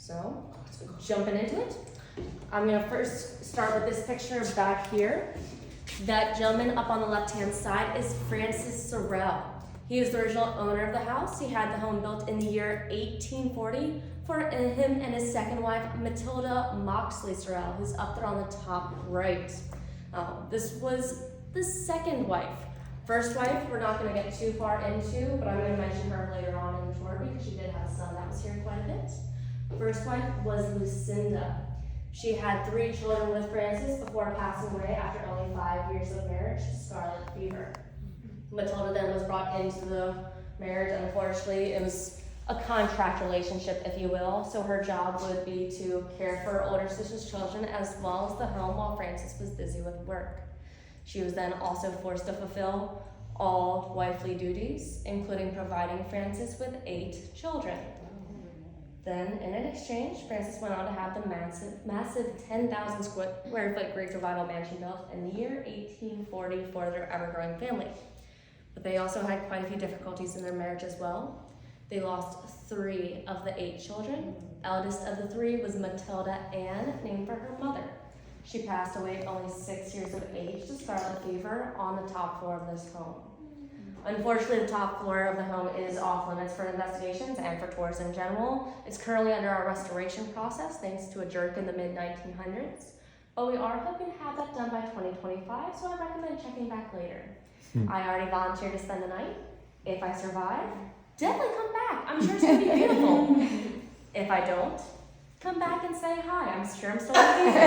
So, jumping into it, I'm gonna first start with this picture back here. That gentleman up on the left-hand side is Francis Sorrel. He is the original owner of the house. He had the home built in the year 1840 for him and his second wife, Matilda Moxley Sorrel, who's up there on the top right. This was the second wife. First wife, we're not going to get too far into, but I'm going to mention her later on in the tour because she did have a son that was here quite a bit. First wife was Lucinda. She had 3 children with Francis before passing away after only 5 years of marriage to scarlet fever. Matilda then was brought into the marriage, and unfortunately it was a contract relationship, if you will, so her job would be to care for her older sister's children as well as the home while Francis was busy with work. She was then also forced to fulfill all wifely duties, including providing Francis with 8 children. Then, in exchange, Francis went on to have the massive 10,000 square foot Greek Revival mansion built in the year 1840 for their ever-growing family. But they also had quite a few difficulties in their marriage as well. They lost 3 of the 8 children. Eldest of the 3 was Matilda Ann, named for her mother. She passed away at only 6 years of age to scarlet fever on the top floor of this home. Unfortunately, the top floor of the home is off limits for investigations and for tours in general. It's currently under our restoration process thanks to a jerk in the mid-1900s. But we are hoping to have that done by 2025, so I recommend checking back later. I already volunteered to spend the night. If I survive, definitely come back. I'm sure it's going to be beautiful. If I don't, come back and say hi. I'm sure I'm still here.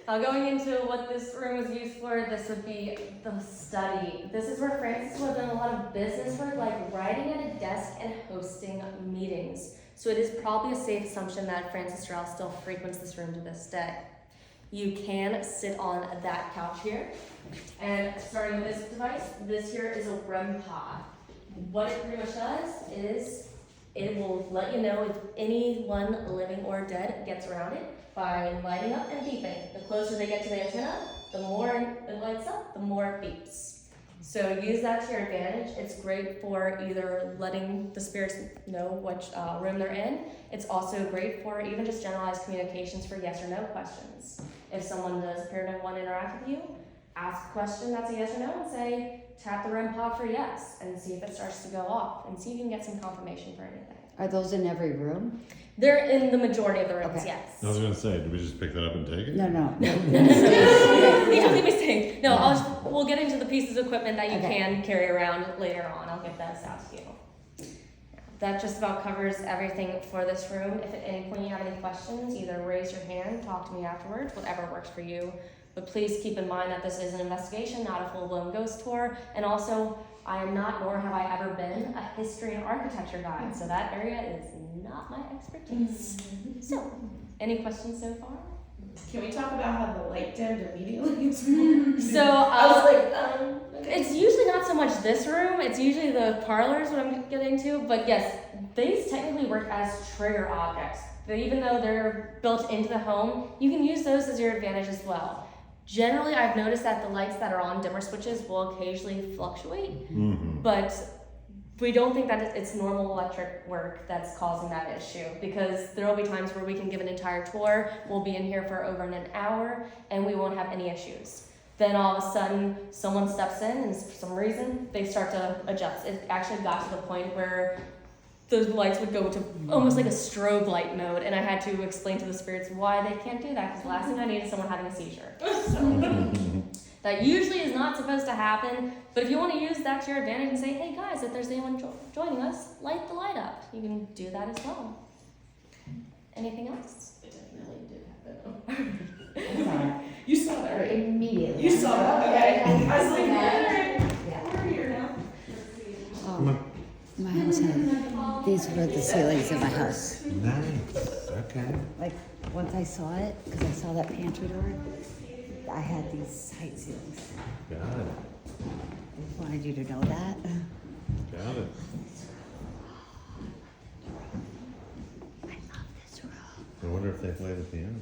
Going into what this room was used for, this would be the study. This is where Francis would have done a lot of business work, like writing at a desk and hosting meetings. So it is probably a safe assumption that Francis Sorrel still frequents this room to this day. You can sit on that couch here. And starting with this device, this here is a REM pod. What it pretty much does is it will let you know if anyone living or dead gets around it by lighting up and beeping. The closer they get to the antenna, the more it lights up, the more it beeps. So use that to your advantage. It's great for either letting the spirits know which room they're in. It's also great for even just generalized communications for yes or no questions. If someone does appear to want to interact with you, ask a question that's a yes or no and say, tap the REM pod for yes, and see if it starts to go off, and see if you can get some confirmation for anything. Are those in every room? They're in the majority of the rooms, Okay. yes. I was gonna say, did we just pick that up and take it? No. Totally mistake. No, we'll get into the pieces of equipment that you can carry around later on. I'll get those out to you. That just about covers everything for this room. If at any point you have any questions, either raise your hand, talk to me afterwards, whatever works for you. But please keep in mind that this is an investigation, not a full-blown ghost tour. And also, I am not, nor have I ever been, a history and architecture guide. So that area is not my expertise. So, any questions so far? Can we talk about how the light dimmed immediately? So, I was like, it's usually not so much this room, it's usually the parlors what I'm getting to, but yes, these technically work as trigger objects. Even though they're built into the home, you can use those as your advantage as well. Generally, I've noticed that the lights that are on dimmer switches will occasionally fluctuate, but we don't think that it's normal electric work that's causing that issue, because there will be times where we can give an entire tour, we'll be in here for over an hour, and we won't have any issues. Then all of a sudden, someone steps in, and for some reason, they start to adjust. It actually got to the point where those lights would go to almost like a strobe light mode, and I had to explain to the spirits why they can't do that, because the last thing I need is someone having a seizure. That usually is not supposed to happen, but if you want to use that to your advantage and say, hey guys, if there's anyone joining us, light the light up. You can do that as well. Anything else? it definitely did happen. You saw that, right? Immediately. You saw that, okay. I was like, Yeah. we're here now. My house had, these were the ceilings in my house. Nice, okay. Like, once I saw it, because I saw that pantry door, I had these height ceilings. Got it, I just wanted you to know that. got it. I love this room. I wonder if they play the piano.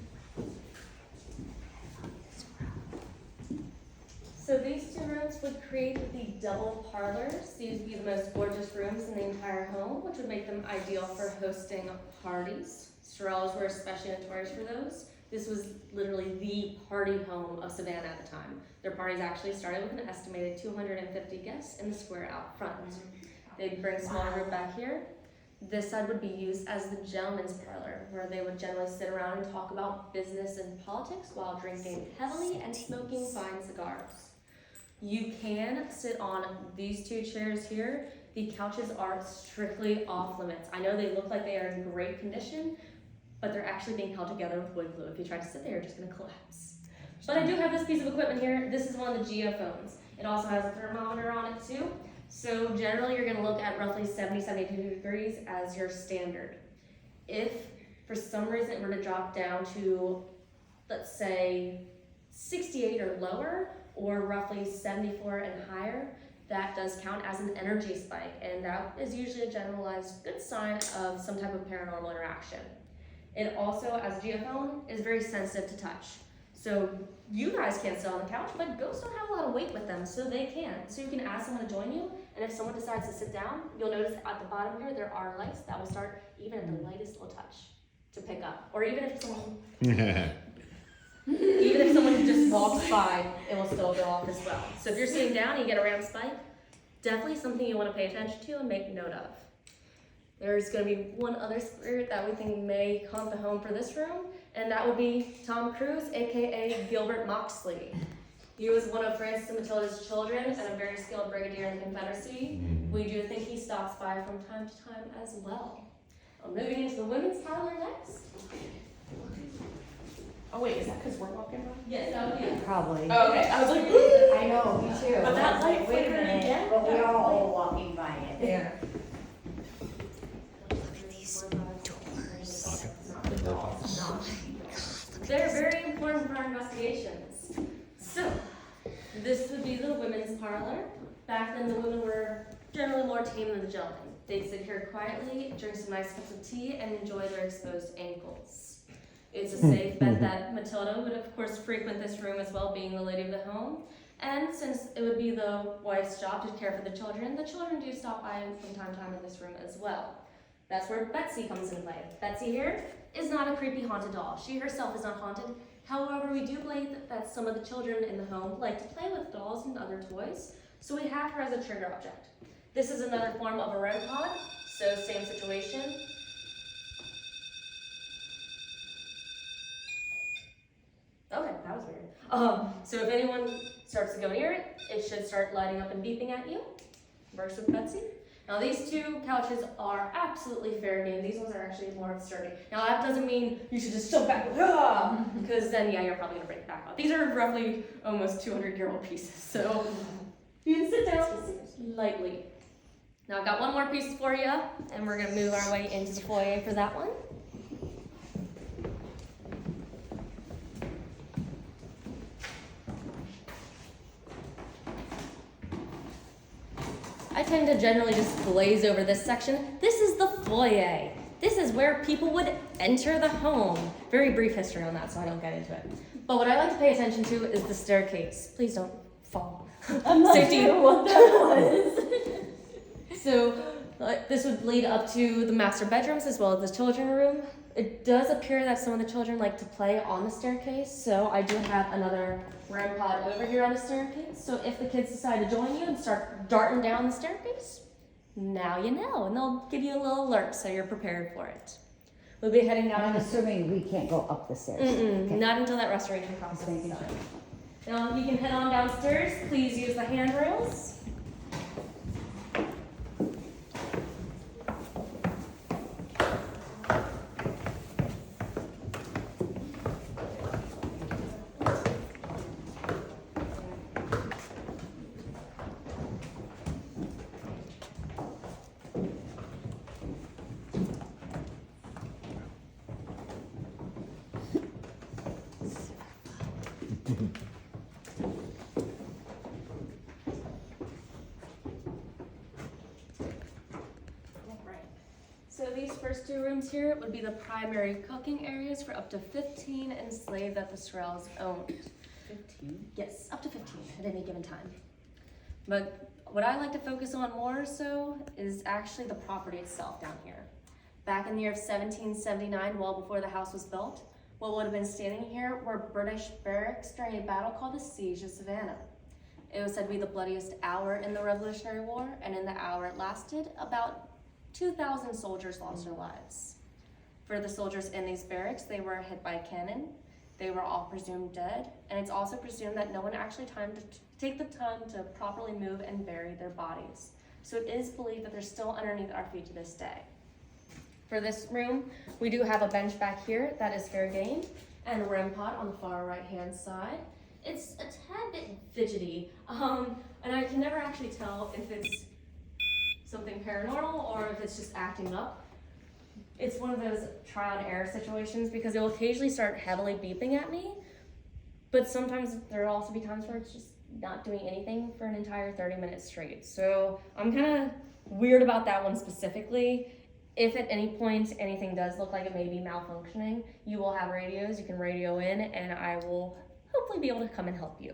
So these two rooms would create the double parlors. These would be the most gorgeous rooms in the entire home, which would make them ideal for hosting parties. Sorrels were especially notorious for those. This was literally the party home of Savannah at the time. Their parties actually started with an estimated 250 guests in the square out front. They'd bring a smaller group back here. This side would be used as the gentleman's parlor, where they would generally sit around and talk about business and politics while drinking heavily and smoking fine cigars. You can sit on these two chairs here. The couches are strictly off limits. I know they look like they are in great condition, but they're actually being held together with wood glue. If you try to sit there, you're just gonna collapse. But I do have this piece of equipment here. This is one of the geophones. It also has a thermometer on it too. So generally you're gonna look at roughly 70, 72 degrees as your standard. If for some reason it were to drop down to, let's say, 68 or lower, or roughly 74 and higher, that does count as an energy spike, and that is usually a generalized good sign of some type of paranormal interaction. It also, as a geophone, is very sensitive to touch. So you guys can't sit on the couch, but ghosts don't have a lot of weight with them, so they can. So you can ask someone to join you, and if someone decides to sit down, you'll notice at the bottom here, there are lights that will start even at the lightest little touch to pick up. Or even if someone, even if someone just walks by, it will still go off as well. So if you're sitting down and you get a round spike, definitely something you want to pay attention to and make note of. There's going to be one other spirit that we think may haunt the home for this room, and that would be Tom Cruise, aka Gilbert Moxley. He was one of Francis and Matilda's children and a very skilled brigadier in the Confederacy. We do think he stops by from time to time as well. Moving into the women's parlor next. Oh wait, is that because we're walking by? Yes, that would be it. Probably. Oh, okay, I was like, I know, me too. But that light Wait a flickered minute, again? but we're all walking by it. yeah. They're very important for our investigations. So, this would be the women's parlor. Back then, the women were generally more tame than the gentlemen. They'd sit here quietly, drink some nice cups of tea, and enjoy their exposed ankles. It's a safe bet that Matilda would, of course, frequent this room as well, being the lady of the home. And since it would be the wife's job to care for the children do stop by from time to time in this room as well. That's where Betsy comes into play. Betsy here is not a creepy haunted doll. She herself is not haunted. However, we do believe that some of the children in the home like to play with dolls and other toys, so we have her as a trigger object. This is another form of a REM pod, so same situation. Okay, that was weird. So if anyone starts to go near it, it should start lighting up and beeping at you. Works with Betsy. Now these two couches are absolutely fair game. These ones are actually more sturdy. Now that doesn't mean you should just jump back, because then yeah, you're probably gonna break back up. These are roughly almost 200-year-old pieces, so you can sit down lightly. Now I've got one more piece for you, and we're gonna move our way into the foyer for that one. I tend to generally just glaze over this section. This is the foyer. This is where people would enter the home. Very brief history on that, so I don't get into it. But what I like to pay attention to is the staircase. Please don't fall. I'm not Safety. sure what that was. So this would lead up to the master bedrooms as well as the children's room. It does appear that some of the children like to play on the staircase, so I do have another REM pod over here on the staircase. So if the kids decide to join you and start darting down the staircase, now you know, and they'll give you a little alert so you're prepared for it. We'll be heading down. I'm assuming we can't go up the stairs. Okay. Not until that restoration process Just is making done. Now you can head on downstairs. Please use the handrails. So these first two rooms here would be the primary cooking areas for up to 15 enslaved that the Sorrels owned. 15. Yes, up to 15 at any given time. But what I like to focus on more so is actually the property itself down here. Back in the year of 1779, well before the house was built, what would have been standing here were British barracks during a battle called the Siege of Savannah. It was said to be the bloodiest hour in the Revolutionary War, and in the hour it lasted, about 2,000 soldiers lost their lives. For the soldiers in these barracks, they were hit by a cannon. They were all presumed dead, and it's also presumed that no one actually take the time to properly move and bury their bodies. So it is believed that they're still underneath our feet to this day. For this room, we do have a bench back here that is fair game, and a REM pod on the far right-hand side. It's a tad bit fidgety, and I can never actually tell if it's something paranormal or if it's just acting up. It's one of those trial and error situations because it will occasionally start heavily beeping at me, but sometimes there will also be times where it's just not doing anything for an entire 30 minutes straight. So I'm kind of weird about that one specifically. If at any point anything does look like it may be malfunctioning, you will have radios, you can radio in, and I will hopefully be able to come and help you.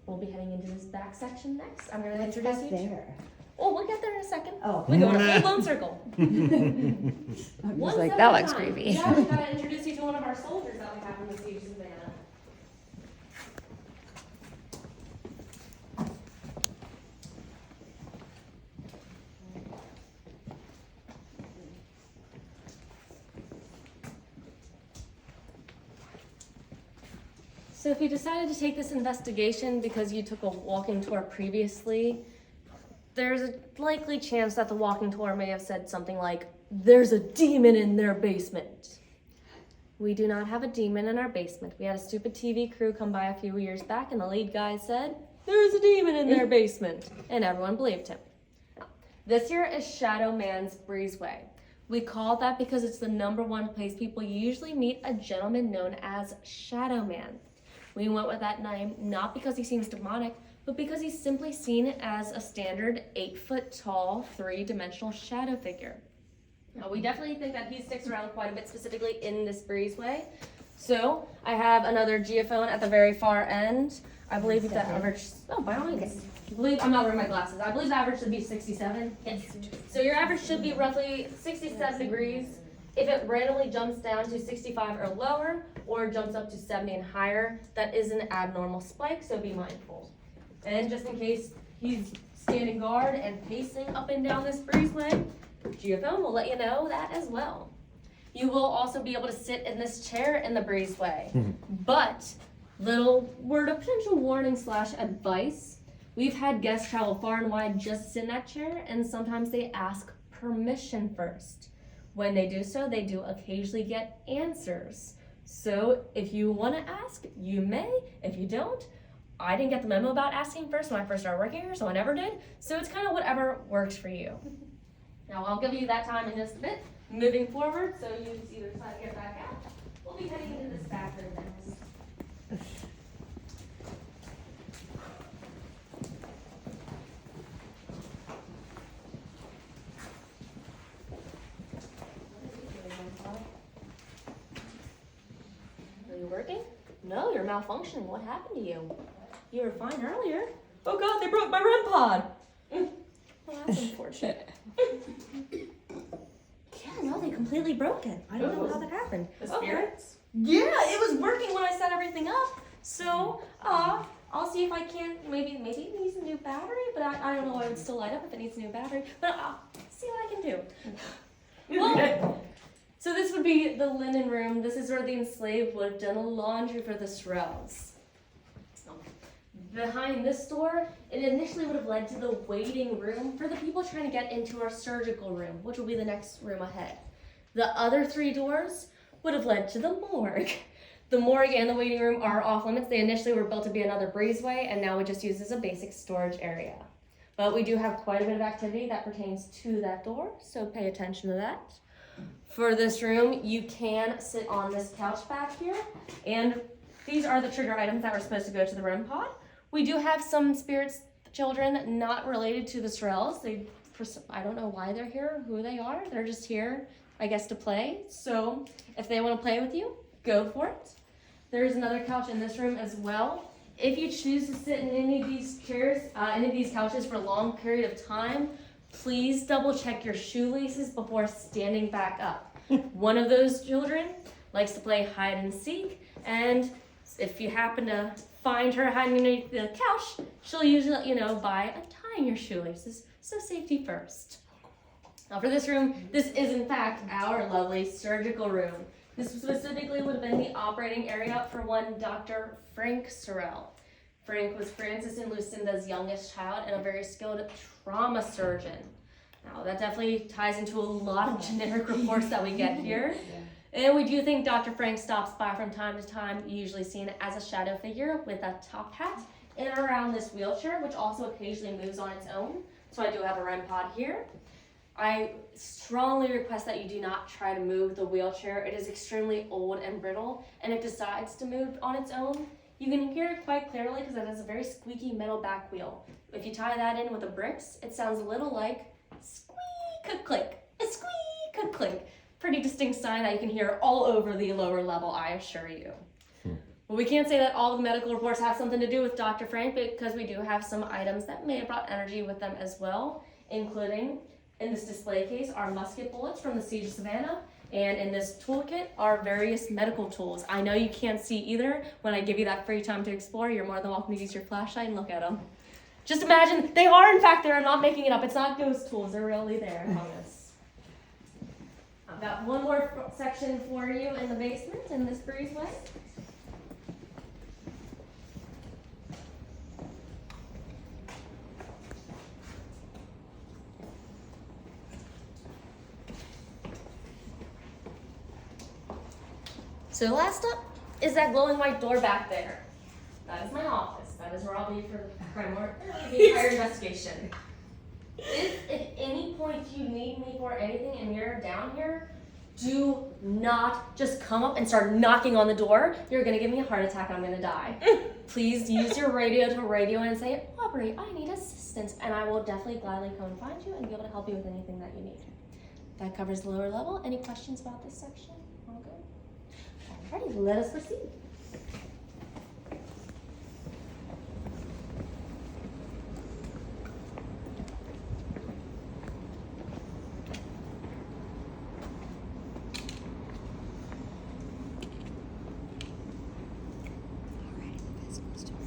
We'll be heading into this back section next. I'm going to introduce you. there? Oh, we'll get there in a second. Oh. We go in a full-blown circle. I One was like, step that at a looks time. creepy. Yeah, we gotta introduce you to one of our soldiers that we have from the Siege of Savannah. So if you decided to take this investigation because you took a walking tour previously, there's a likely chance that the walking tour may have said something like, "There's a demon in their basement." We do not have a demon in our basement. We had a stupid TV crew come by a few years back and the lead guy said, "There's a demon in their basement," and everyone believed him. This here is Shadow Man's Breezeway. We call it that because it's the #1 place people usually meet a gentleman known as Shadow Man. We went with that name not because he seems demonic, but because he's simply seen as a standard 8-foot tall, 3-dimensional shadow figure. Now, we definitely think that he sticks around quite a bit, specifically in this breezeway. So I have another geophone at the very far end. I believe the average, by all means. I'm not wearing my glasses. I believe the average should be 67. Yes. So your average should be roughly 67 degrees. If it randomly jumps down to 65 or lower, or jumps up to 70 and higher, that is an abnormal spike, so be mindful. And just in case he's standing guard and pacing up and down this breezeway, geophone will let you know that as well. You will also be able to sit in this chair in the breezeway. But, little word of potential warning / advice, we've had guests travel far and wide just to sit in that chair, and sometimes they ask permission first. When they do so, they do occasionally get answers. So if you want to ask, you may. If you don't, I didn't get the memo about asking first when I first started working here, so I never did. So it's kind of whatever works for you. Now I'll give you that time in just a bit. Moving forward, so you just either decide to get back out. We'll be heading into this bathroom next. Are you working? No, you're malfunctioning. What happened to you? You were fine earlier. Oh God, they broke my REM pod. Well, that's unfortunate. Yeah, no, they completely broke it. I don't know how that happened. The spirits? Yeah, it was working when I set everything up. So, I'll see if I can, maybe it needs a new battery, but I don't know why it would still light up if it needs a new battery, but I'll see what I can do. Well, so this would be the linen room. This is where the enslaved would have done the laundry for the Sorrels. Behind this door, it initially would have led to the waiting room for the people trying to get into our surgical room, which will be the next room ahead. The other 3 doors would have led to the morgue. The morgue and the waiting room are off limits. They initially were built to be another breezeway, and now we just use as a basic storage area. But we do have quite a bit of activity that pertains to that door, so pay attention to that. For this room, you can sit on this couch back here, and these are the trigger items that were supposed to go to the REM pod. We do have some spirits children not related to the Sorrels. I don't know why they're here, who they are. They're just here, I guess, to play. So if they want to play with you, go for it. There is another couch in this room as well. if you choose to sit in any of these chairs, any of these couches for a long period of time, please double check your shoelaces before standing back up. One of those children likes to play hide and seek, and if you happen to find her hiding underneath the couch, she'll usually let you know by untying your shoelaces, so safety first. Now for this room, this is in fact our lovely surgical room. This specifically would have been the operating area for one Dr. Frank Sorrel. Frank was Francis and Lucinda's youngest child and a very skilled trauma surgeon. Now that definitely ties into a lot of generic reports that we get here. And we do think Dr. Frank stops by from time to time, usually seen as a shadow figure with a top hat and around this wheelchair, which also occasionally moves on its own. So I do have a REM pod here. I strongly request that you do not try to move the wheelchair. It is extremely old and brittle, and it decides to move on its own. You can hear it quite clearly because it has a very squeaky metal back wheel. If you tie that in with the bricks, it sounds a little like squeak-a-click, a squeak-a-click. Pretty distinct sign that you can hear all over the lower level, I assure you. Well, we can't say that all the medical reports have something to do with Dr. Frank because we do have some items that may have brought energy with them as well, including in this display case are musket bullets from the Siege of Savannah, and in this toolkit are various medical tools. I know you can't see either. When I give you that free time to explore, you're more than welcome to use your flashlight and look at them. Just imagine, they are in fact there, I'm not making it up. It's not ghost tools, they're really there, I promise. I've got one more section for you in the basement in this breezeway. So last up is that glowing white door back there. That is my office. That is where I'll be for the entire investigation. If at any point you need me for anything and you're down here, do not just come up and start knocking on the door. You're gonna give me a heart attack and I'm gonna die. Please use your radio to radio and say, Aubrey, I need assistance, and I will definitely gladly come and find you and be able to help you with anything that you need. That covers the lower level. Any questions about this section? All good? Alrighty, let us proceed.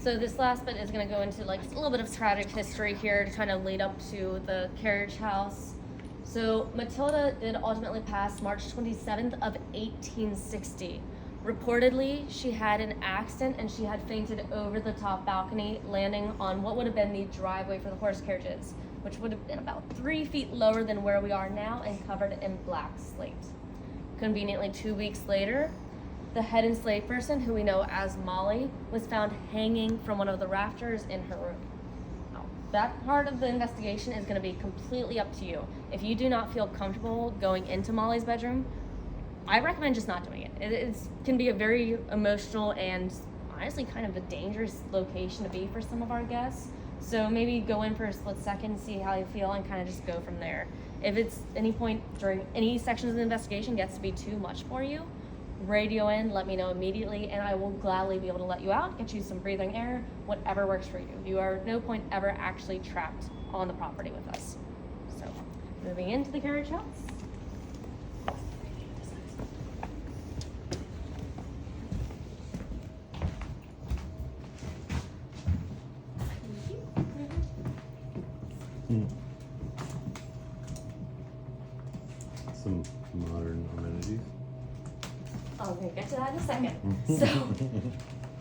So this last bit is going to go into like a little bit of tragic history here to kind of lead up to the carriage house. So Matilda did ultimately pass March 27th of 1860. Reportedly, she had an accident and she had fainted over the top balcony, landing on what would have been the driveway for the horse carriages, which would have been about 3 feet lower than where we are now and covered in black slate. Conveniently, 2 weeks later, the head enslaved person, who we know as Molly, was found hanging from one of the rafters in her room. Now, that part of the investigation is going to be completely up to you. If you do not feel comfortable going into Molly's bedroom, I recommend just not doing it. It can be a very emotional and honestly kind of a dangerous location to be for some of our guests. So maybe go in for a split second, see how you feel, and kind of just go from there. If it's any point during any sections of the investigation gets to be too much for you, radio in, let me know immediately, and I will gladly be able to let you out, get you some breathing air, whatever works for you. You are at no point ever actually trapped on the property with us. So, moving into the carriage house. Some modern amenities. Okay, get to that in a second. So,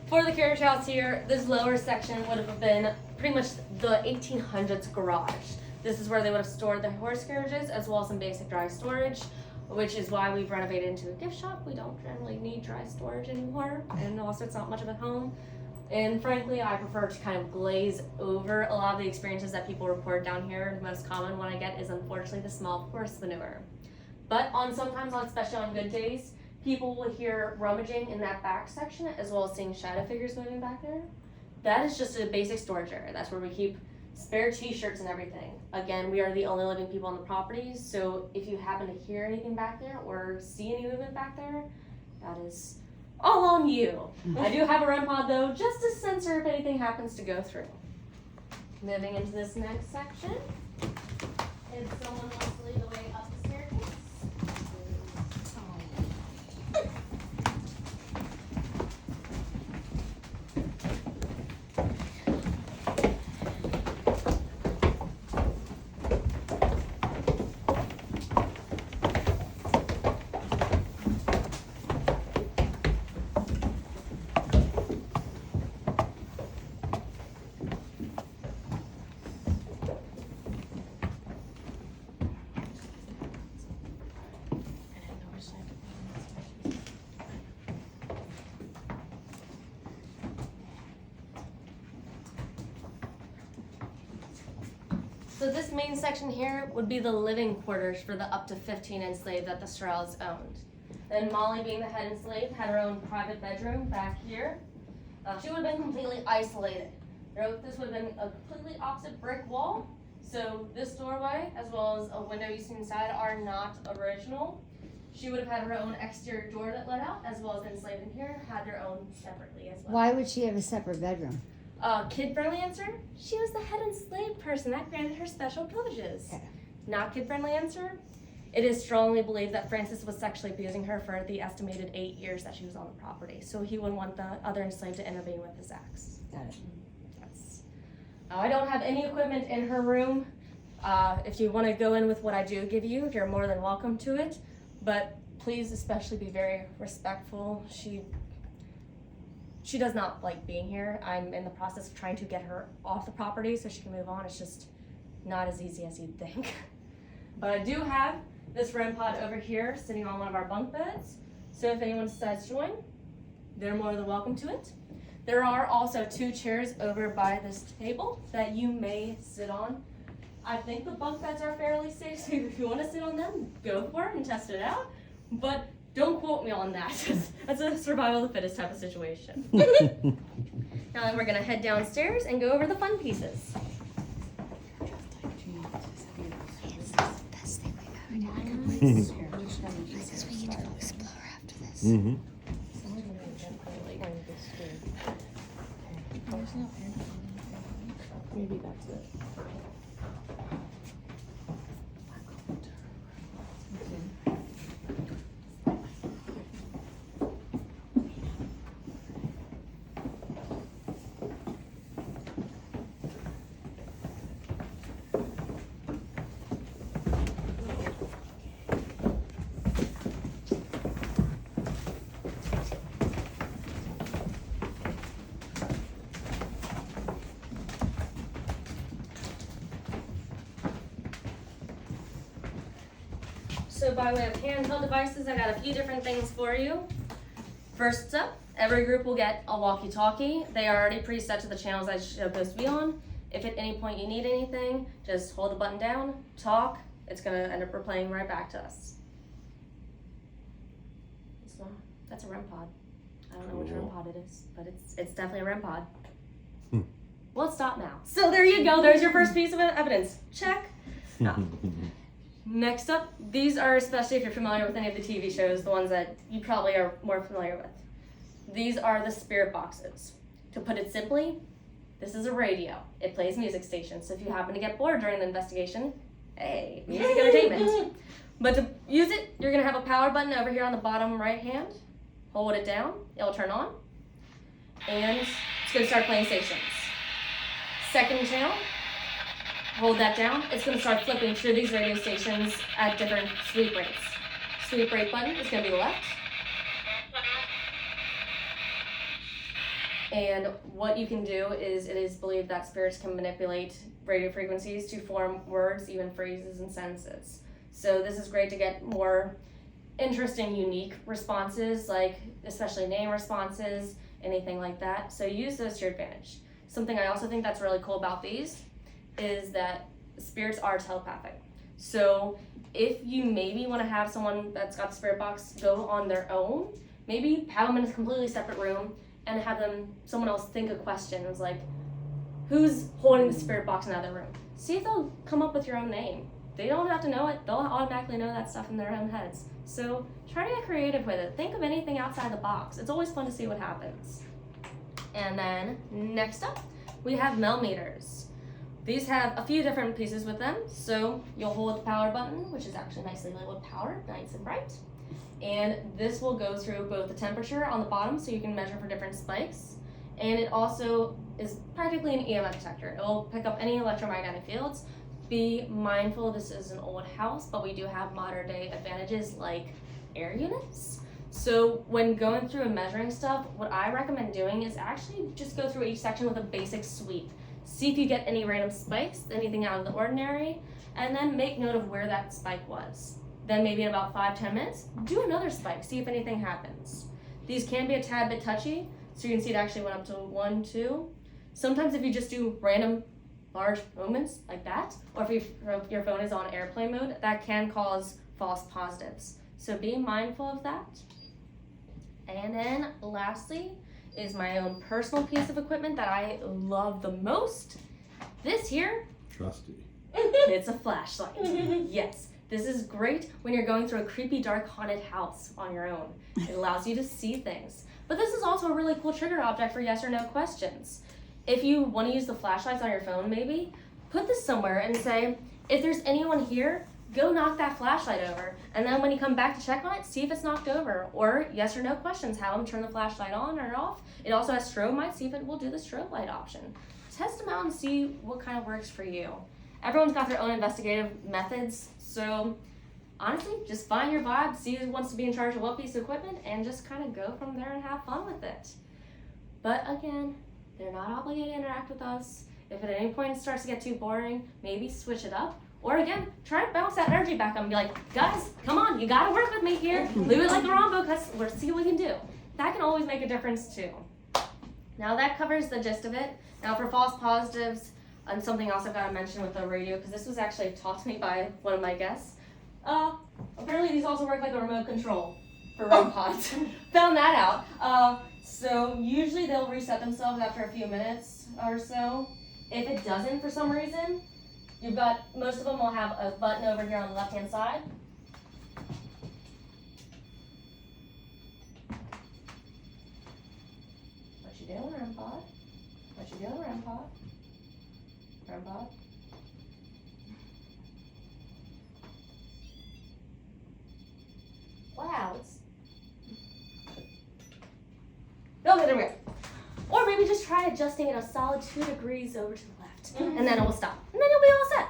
for the carriage house here, this lower section would have been pretty much the 1800s garage. This is where they would have stored the horse carriages as well as some basic dry storage, which is why we've renovated into a gift shop. We don't generally need dry storage anymore, and also it's not much of a home. And frankly, I prefer to kind of glaze over a lot of the experiences that people report down here. The most common one I get is unfortunately the smell of horse manure. But especially on good days, people will hear rummaging in that back section as well as seeing shadow figures moving back there. That is just a basic storage area. That's where we keep spare t-shirts and everything. Again, we are the only living people on the property, so if you happen to hear anything back there or see any movement back there, that is all on you. I do have a REM pod though, just to censor if anything happens to go through. Moving into this next section. If someone wants to lead the way up the staircase. So this main section here would be the living quarters for the up to 15 enslaved that the Sorrels owned. And Molly, being the head enslaved, had her own private bedroom back here. She would have been completely isolated. This would have been a completely opposite brick wall. So this doorway, as well as a window you see inside, are not original. She would have had her own exterior door that led out, as well as the enslaved in here had their own separately as well. Why would she have a separate bedroom? Kid-friendly answer, she was the head enslaved person that granted her special privileges. Okay. Not kid-friendly answer, it is strongly believed that Francis was sexually abusing her for the estimated 8 years that she was on the property. So he wouldn't want the other enslaved to intervene with his acts. Got it. Yes. I don't have any equipment in her room. If you want to go in with what I do give you, you're more than welcome to it. But please especially be very respectful. She does not like being here. I'm in the process of trying to get her off the property so she can move on. It's just not as easy as you'd think. But I do have this REM pod over here sitting on one of our bunk beds. So if anyone decides to join, they're more than welcome to it. There are also 2 chairs over by this table that you may sit on. I think the bunk beds are fairly safe, so if you want to sit on them, go for it and test it out. But don't quote me on that. That's a survival of the fittest type of situation. Now then we're gonna head downstairs and go over the fun pieces. Mm-hmm. Maybe that's it. So by way of handheld devices, I got a few different things for you. First up, every group will get a walkie-talkie. They are already preset to the channels that you're supposed to be on. If at any point you need anything, just hold the button down, talk. It's gonna end up replaying right back to us. So that's a REM pod. I don't know which REM pod it is, but it's definitely a REM pod. Well, stop now. So there you go. There's your first piece of evidence. Check. Next up, these are, especially if you're familiar with any of the TV shows, the ones that you probably are more familiar with. These are the spirit boxes. To put it simply, this is a radio. It plays music stations. So if you happen to get bored during the investigation, hey, music entertainment. But to use it, you're gonna have a power button over here on the bottom right hand. Hold it down, it'll turn on. And it's gonna start playing stations. Second channel, hold that down. It's going to start flipping through these radio stations at different sweep rates. Sweep rate button is going to be left. And what you can do is, it is believed that spirits can manipulate radio frequencies to form words, even phrases and sentences. So this is great to get more interesting, unique responses, like especially name responses, anything like that. So use those to your advantage. Something I also think that's really cool about these is that spirits are telepathic. So if you maybe want to have someone that's got the spirit box go on their own, maybe have them in a completely separate room and have someone else think a question. It's like, who's holding the spirit box in the other room? See if they'll come up with your own name. they don't have to know it. They'll automatically know that stuff in their own heads. So try to get creative with it. Think of anything outside the box. It's always fun to see what happens. And then next up, we have millimeters. These have a few different pieces with them. So you'll hold the power button, which is actually nicely labeled power, nice and bright. And this will go through both the temperature on the bottom so you can measure for different spikes. And it also is practically an EMF detector. It will pick up any electromagnetic fields. Be mindful, this is an old house, but we do have modern day advantages like air units. So when going through and measuring stuff, what I recommend doing is actually just go through each section with a basic sweep. See if you get any random spikes, anything out of the ordinary, and then make note of where that spike was. Then maybe in about 5-10 minutes, do another spike, see if anything happens. These can be a tad bit touchy, so you can see it actually went up to 1, 2. Sometimes if you just do random large movements like that, or if your phone is on airplane mode, that can cause false positives. So be mindful of that. And then lastly is my own personal piece of equipment that I love the most. This here, Trusty. it's a flashlight. Yes, this is great when you're going through a creepy, dark, haunted house on your own. It allows you to see things. But this is also a really cool trigger object for yes or no questions. If you want to use the flashlights on your phone maybe, put this somewhere and say, if there's anyone here, go knock that flashlight over. And then when you come back to check on it, see if it's knocked over. Or yes or no questions, have them turn the flashlight on or off. It also has strobe light, see if it will do the strobe light option. Test them out and see what kind of works for you. Everyone's got their own investigative methods, so honestly, just find your vibe, see who wants to be in charge of what piece of equipment, and just kind of go from there and have fun with it. But again, they're not obligated to interact with us. If at any point it starts to get too boring, maybe switch it up. Or again, try to bounce that energy back up and be like, guys, come on, you gotta work with me here. Leave it like the Rombo, because let's see what we can do. That can always make a difference too. Now that covers the gist of it. Now for false positives, and something else I've got to mention with the radio, because this was actually taught to me by one of my guests. Apparently these also work like a remote control for REM pods. Found that out. So usually they'll reset themselves after a few minutes or so. If it doesn't for some reason, most of them will have a button over here on the left-hand side. What you doing, REM pod? What you doing, REM pod? REM pod? Wow, it's... Okay, there we go. Or maybe just try adjusting it a solid 2 degrees over to the left, and then it will stop. And then you'll be all set.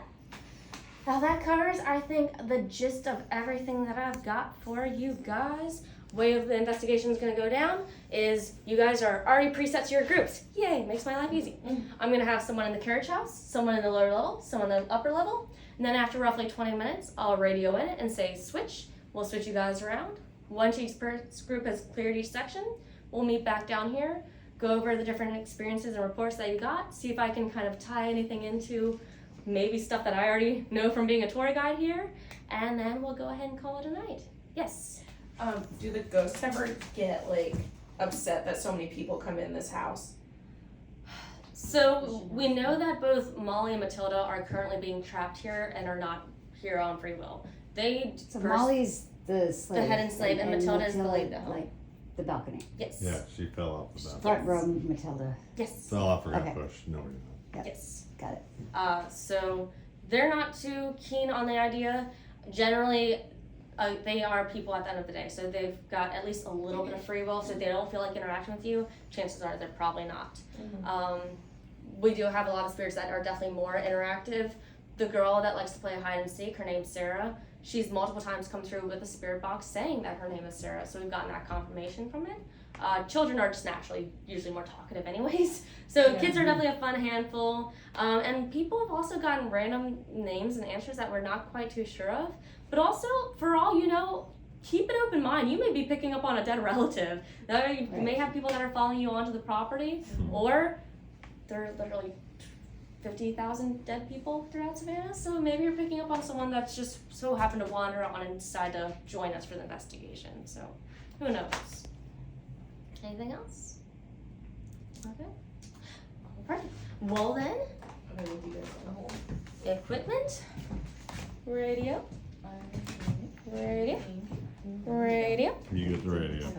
Now that covers, I think, the gist of everything that I've got for you guys. Way of the investigation is going to go down is you guys are already preset to your groups. Yay, makes my life easy. I'm going to have someone in the carriage house, someone in the lower level, someone in the upper level, and then after roughly 20 minutes, I'll radio in it and say switch. We'll switch you guys around. Once each group has cleared each section, we'll meet back down here, go over the different experiences and reports that you got, see if I can kind of tie anything into maybe stuff that I already know from being a tour guide here, and then we'll go ahead and call it a night. Yes? Do the ghosts ever get like upset that so many people come in this house? So we know that both Molly and Matilda are currently being trapped here and are not here on free will. So Molly's the slave. The head and slave, and Matilda is the lead, though. Like the balcony. Yes. Yeah, she fell off the balcony. Front row Matilda. Yes. Fell off her Okay. push. Nobody knows. Yep. Yes. Got it. So they're not too keen on the idea. Generally, they are people at the end of the day, so they've got at least a little bit of free will, so if they don't feel like interacting with you, chances are they're probably not. We do have a lot of spirits that are definitely more interactive. The girl that likes to play hide and seek, her name's Sarah. She's multiple times come through with a spirit box saying that her name is Sarah, so we've gotten that confirmation from it. Children are just naturally usually more talkative anyways, so kids are definitely a fun handful. And people have also gotten random names and answers that we're not quite too sure of. But also, for all you know, keep an open mind. You may be picking up on a dead relative. Now, you may have people that are following you onto the property, or there are literally 50,000 dead people throughout Savannah, so maybe you're picking up on someone that's just so happened to wander on and decide to join us for the investigation. So, who knows? Anything else? Okay. Alright. Well then, I'm gonna leave you guys on hold. equipment. Radio. Radio. Radio. You get the radio.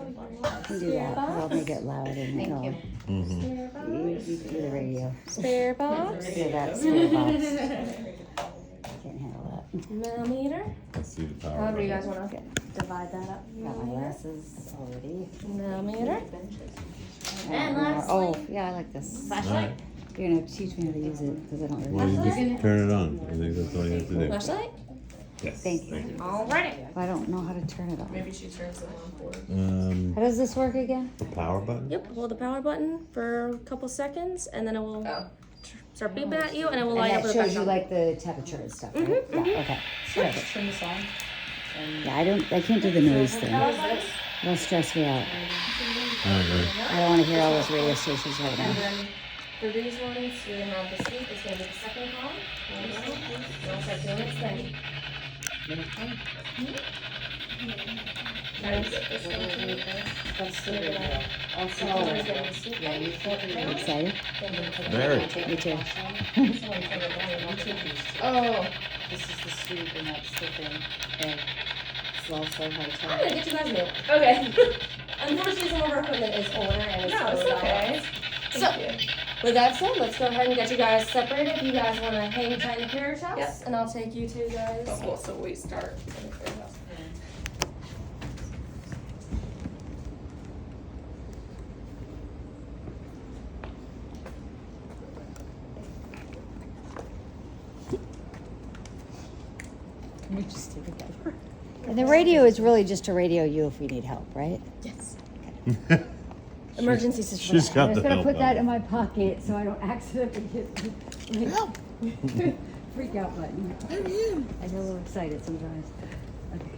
You can do that, 'cause I'll make it loud and Thank you. Mm-hmm. Spare box. You do the radio. Spare box. Yeah, that's spare box. Can't handle that. Millimeter. Let's see the power. However you guys button. want to divide that up. Got my glasses already. Millimeter. And And more. lastly, Oh, yeah, I like this. Alright. You're gonna have to teach me how to use it, because I don't Well, really. you just turn it on. I think that's all you have to do. flashlight. Yes. Thank you. Alrighty. I don't know how to turn it on. Maybe she turns them on for us. How does this work again? Power button? Yep. Hold the power button for a couple seconds, and then it will Oh. start beeping at you, and it will And light up that with a shows you background. like the temperature and stuff, right? Mhm, Yeah, okay. Perfect. Turn this on. Yeah, I can't do the noise thing. Power button. It'll stress me out. I agree. I don't wanna hear all those radio stations right And now. then for these ones, you're gonna have the sleep. It's gonna be the second column. It'll start doing its thing. That's the radio. Also, yeah, you You excited? Very. Me too. Oh. This is the sweep and that's the thing. And slow, I'm high gonna get you guys new. Okay. Unfortunately, some of our equipment is older and it's No, it's slowed okay. down. Thank you. With that said, let's go ahead and get you guys separated. If you guys want to hang tight in the carriage house, Yep. and I'll take you two guys. Oh, cool. So we start. in the third house. We just stay together. And the radio is really just to radio you if we need help, right? Yes. Emergency system. She's got I'm the just gonna help put that button. in my pocket so I don't accidentally hit the freak out button. I get a little excited sometimes. Okay.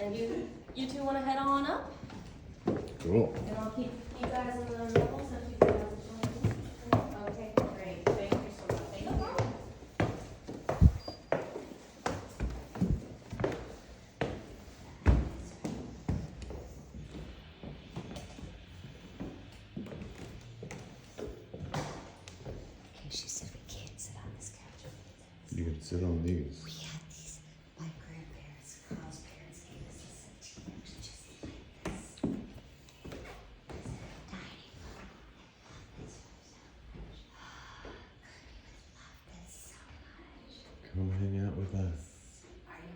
And you two want to head on up, Cool. and I'll keep you guys in the levels if you guys. Okay, great. Thank you so much. Thank you. Okay, she said we can't sit on this couch. You can sit on these. We had these, my grandparents, Carl's parents gave us this settee just like this. Dining room. I love this so much. Come hang out with us. Are you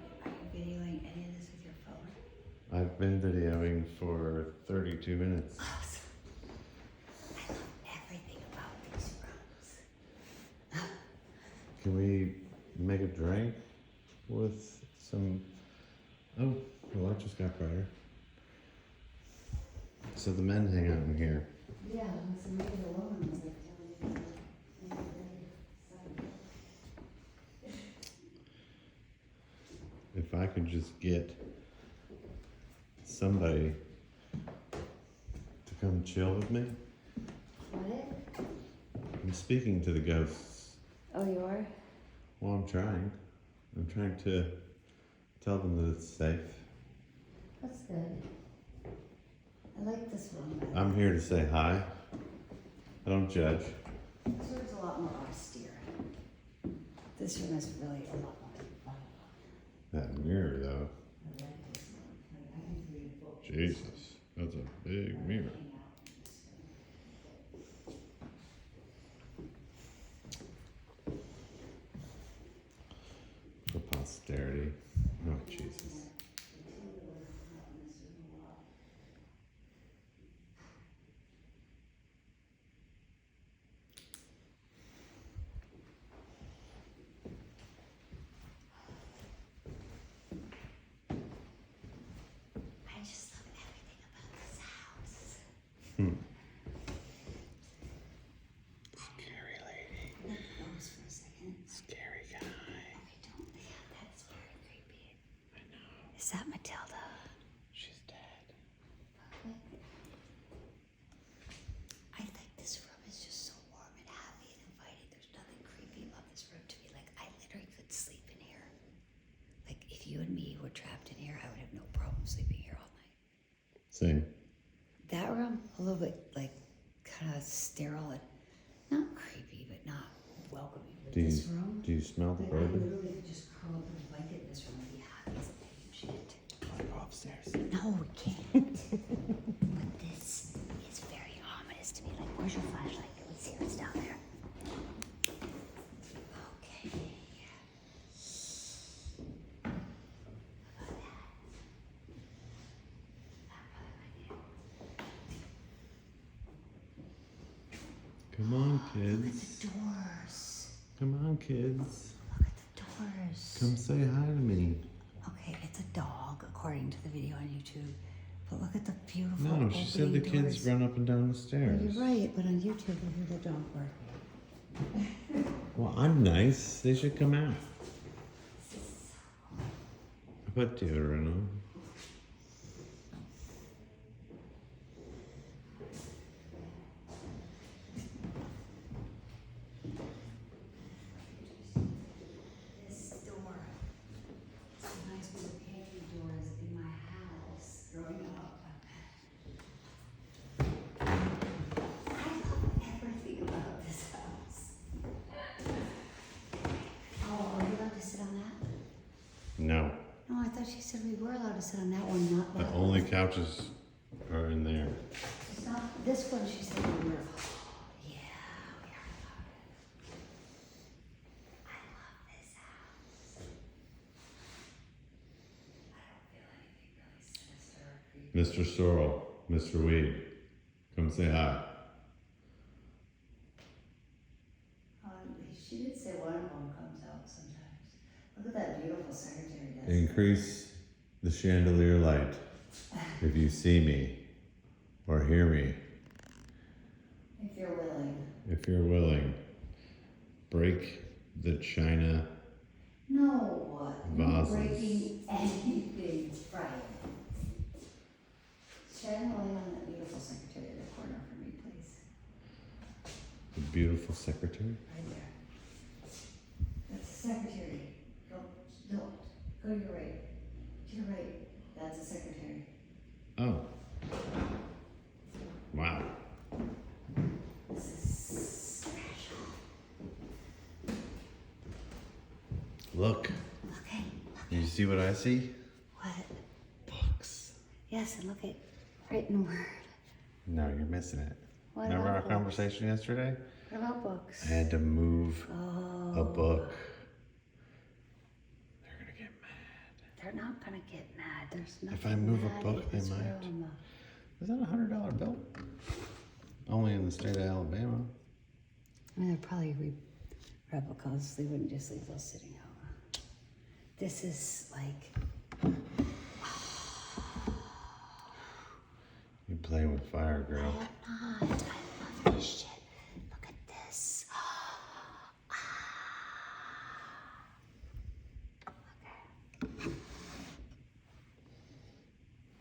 videoing any of this with your phone? I've been videoing for 32 minutes. Awesome. I love everything about these rooms. Can we make a drink with some? Oh, the light just got brighter. So the men hang out in here. Yeah, so make it alone. I was like telling you. If I could just get somebody to come chill with me. What? I'm speaking to the ghosts. Oh, you are? Well, I'm trying. I'm trying to tell them that it's safe. That's good. I like this room. I'm here to say hi. I don't judge. This room's a lot more austere. This room is really a lot more fun. That mirror, though. I like this room. Like, I can read a book. Jesus, that's a big mirror. For posterity. Oh, Jesus. I just love everything about this house. Scary lady. Pose for a second. Scary guy. Okay, don't. Yeah, that's very creepy. I know. Is that Matilda? She's dead. I think this room is just so warm and happy and inviting. There's nothing creepy about this room to me. Like, I literally could sleep in here. Like, if you and me were trapped in here, I would have no problem sleeping here all night. Same. That room, a little bit like kind of sterile and not creepy, but not welcoming. But Do you, this room, do you smell the I bourbon? literally could just curl up in a blanket in this room and be happy as a pig and shit. Wanna go upstairs? No, we can't. But this is very ominous to me. Like, where's your flashlight? Let's see what's down there. Okay. Come on, Look at kids. the doors. Come on, kids. Look at the doors. Come say hi to me. Okay, it's a dog, according to the video on YouTube. But look at the beautiful No, she said the opening kids doors. run up and down the Well, stairs. you're right, but on YouTube we hear the dog barking. Well, I'm nice. They should come out. I put deodorant on. This door. It reminds me of the pantry doors in my house growing up. I love everything about this house. Oh, are you allowed to sit on that? No, No, I thought she said we were allowed to sit on that one, not the that only one. couches are in there. It's not, this one she said we were. Yeah, we are allowed it. I love this house. I don't feel anything really sinister or creepy. Mr. Sorrel, Mr. Weed, come say hi. She did say one of them comes out sometimes. Look at that beautiful secretary desk. Increase the chandelier light if you see me or hear me. If you're willing. If you're willing, break the china. No, Vases. breaking anything, Brian. Shine the light on that beautiful secretary in the corner for me, please. The beautiful secretary. Right there. That's the secretary. Go, no, go to your right. To your right. That's the secretary. Oh. Wow. This is special. Look. Okay, You see what I see? what? Books. Yes, and look at written word. No, you're missing it. What Remember our about books? conversation yesterday? What about books? I had to move Oh. a book. They're gonna get mad. They're not gonna get mad. There's nothing If I move a mad book, in they this might. room. Is that $100 bill? Only in the state of Alabama. I mean, they're probably replicas. They wouldn't just leave those sitting out. This is like, You play with fire, girl. I'm not. I love this shit. Look at this.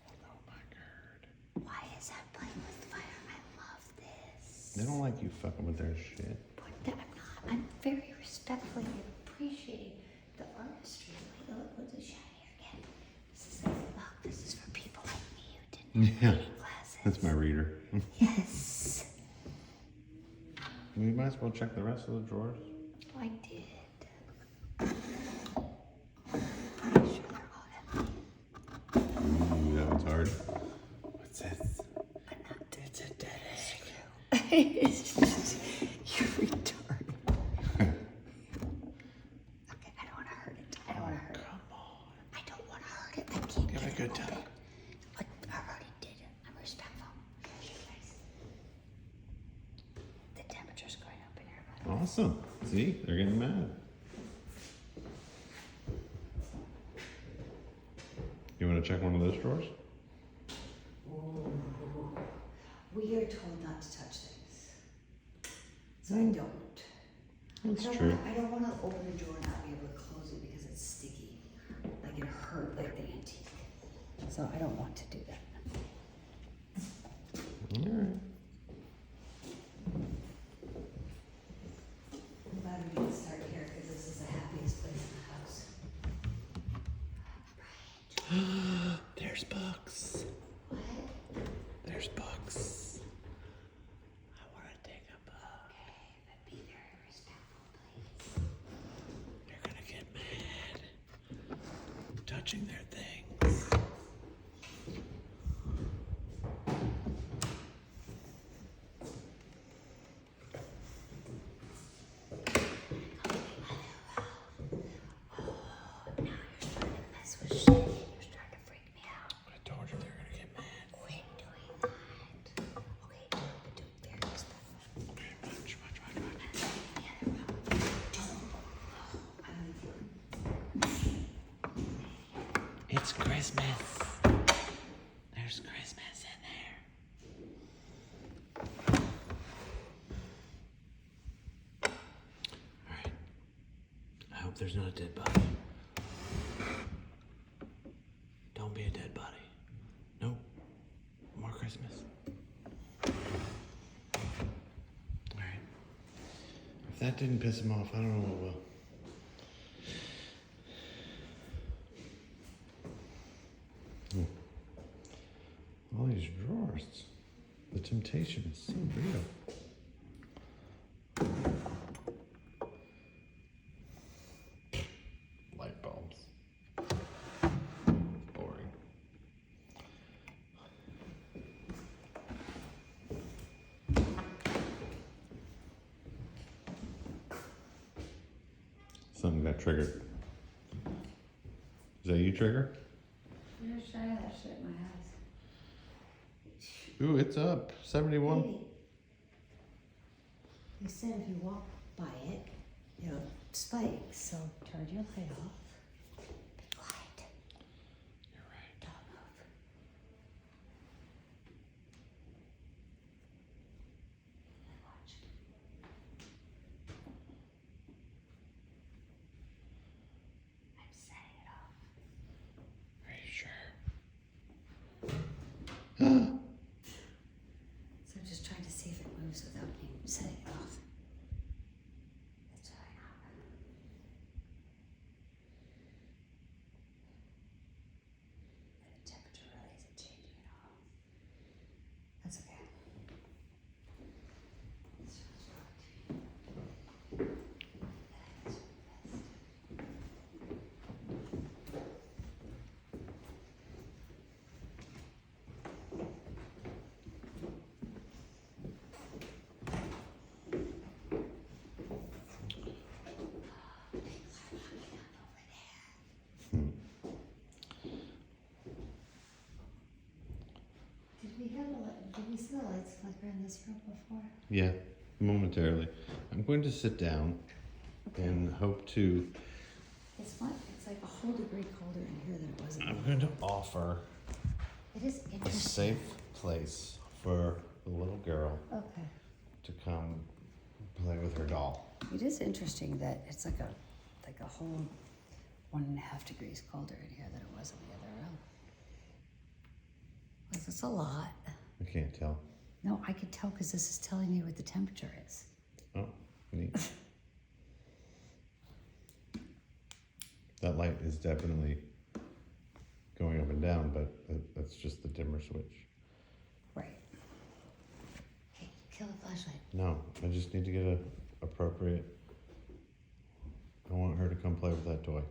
Oh my god. Why is that playing with fire? I love this. They don't like you fucking with their shit. But I'm not. I'm very respectfully appreciating the artistry. Wait, look, what's the shine here again? This is for people like me who didn't have Yeah. reading glasses. That's my reader. Yes. We might as well check the rest of the drawers. I did. Pretty sure they're all empty. Ooh, that was hard. What's this? It's a dead egg. You're retarded. Okay, I don't want to hurt it. I don't want to hurt it. Come on. I don't want to hurt it. I can't Give get it a good open. time. What? I already did it. I'm respectful. You guys. The temperature's going up in here. By the way. Awesome. See, they're getting mad. You want to check one of those drawers? Ooh. We are told not to touch things. So I don't. That's I don't true. Wanna, I don't want to open a drawer and not be able to close it because it's sticky. Like it hurt like the antique. So I don't want to do that. All right. I'm glad we didn't start here because this is the happiest place in the house. There's books. What? touching their things. Mess with shit. You're starting to freak me out. I told you they were gonna get mad. Quit doing that. Okay, do it, but do it very respectful. Okay, watch. It's Christmas. There's Christmas in there. Alright. I hope there's not a dead body. Don't be a dead body. No. More Christmas. Alright. If that didn't piss him off, I don't know what will. All these drawers. The temptation is so real. Light bulbs. Boring. Something got triggered. Is that you, Trigger? You're trying that shit in my house. Ooh, it's up. 71. Baby, you said if you walk by it, it'll spike, so turn your light off. Be quiet. You're right. Don't move. And watch. I'm setting it off. Are you sure? So I'm just trying to see if it moves without you setting it off. That's really not. And the temperature really isn't changing at all. That's okay. This feels right to you. That's your best. Did we see the lights flicker in this room before? Yeah, momentarily. I'm going to sit down and hope to. It's fun. It's like a whole degree colder in here than it was in I'm there. going to offer It is a interesting. safe place for the little girl Okay. to come play with her doll. It is interesting that it's like a whole 1.5 degrees colder in here than it was in the other room. Like, that's a lot. I can't tell. No, I can tell because this is telling me what the temperature is. Oh, neat. That light is definitely going up and down, but that's just the dimmer switch. Right. Okay, kill the flashlight. No, I just need to get a appropriate. I want her to come play with that toy.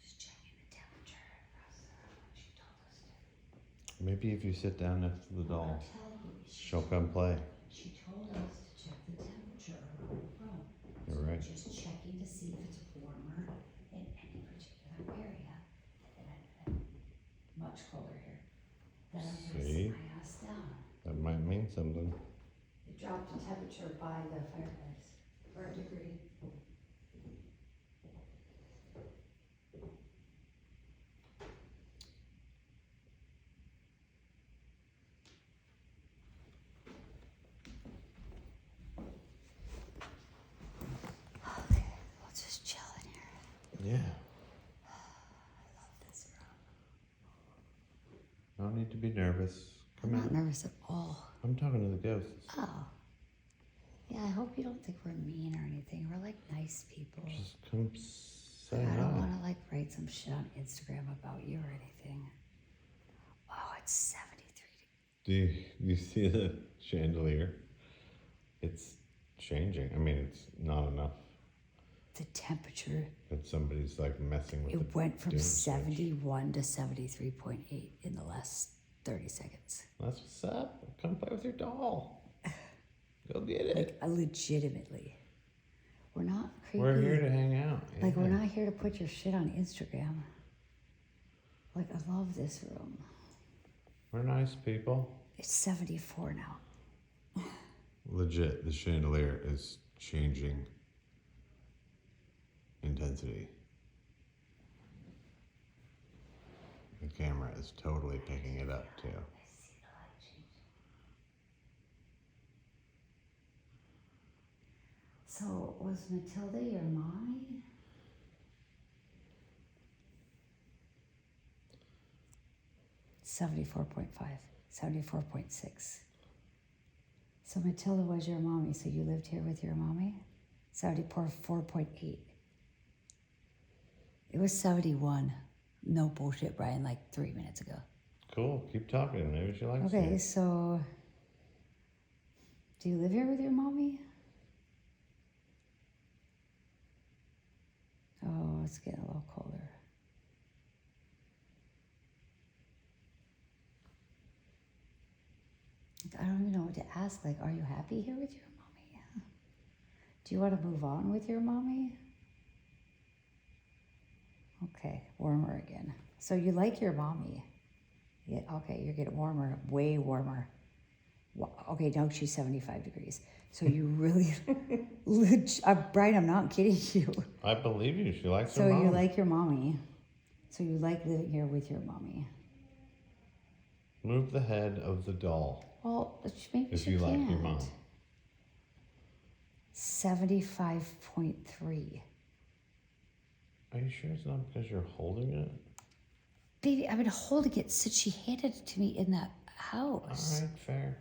Just checking the temperature across the room. She told us to. Maybe if you sit down next to the doll, I'll tell you, she'll come play. she told us to check the temperature around the room. You're right. Just checking to see if it's warmer in any particular area. And much colder here. Then I'm gonna See? sit my ass down. That might mean something. It dropped the temperature by the fireplace for a degree. Okay, we'll just chill in here. Yeah. I love this room. No need to be nervous. I'm Come not out. nervous at all. I'm talking to the ghosts. Oh. Yeah, I hope you don't think we're mean or anything. We're like nice people. Just come say I don't hi. want to like write some shit on Instagram about you or anything. Oh, it's 73 Do you see the chandelier? It's changing. I mean, it's not enough The temperature, that somebody's like messing with it the went from doom switch. 71 to 73.8 in the last 30 seconds. That's what's up. Come play with your doll. Go get it. Like, legitimately. We're not creepy. We're here to hang out. Like, we're yeah. not here to put your shit on Instagram. Like, I love this room. We're nice people. It's 74 now. Legit, the chandelier is changing intensity. The camera is totally picking it up too. I see the light change. So, was Matilda your mommy? $74.5, 74.6. So Matilda was your mommy, so you lived here with your mommy? 74.8. It was 71. No bullshit, Brian, like 3 minutes ago. Cool, keep talking. Maybe she likes Okay, you. so do you live here with your mommy? Oh, it's getting a little colder. I don't even know what to ask. Like, are you happy here with your mommy? Do you want to move on with your mommy? Okay, warmer again. So you like your mommy? Yeah, okay, you're getting warmer, way warmer. Okay, now she's 75 degrees. So you really, Brian, I'm not kidding you. I believe you. She likes So her mom. you like your mommy. So you like living here with your mommy. Move the head of the doll Well, maybe if she you like your can't. mom. 75.3. Are you sure it's not because you're holding it? Baby, I've been holding it since she handed it to me in that All house. right, fair.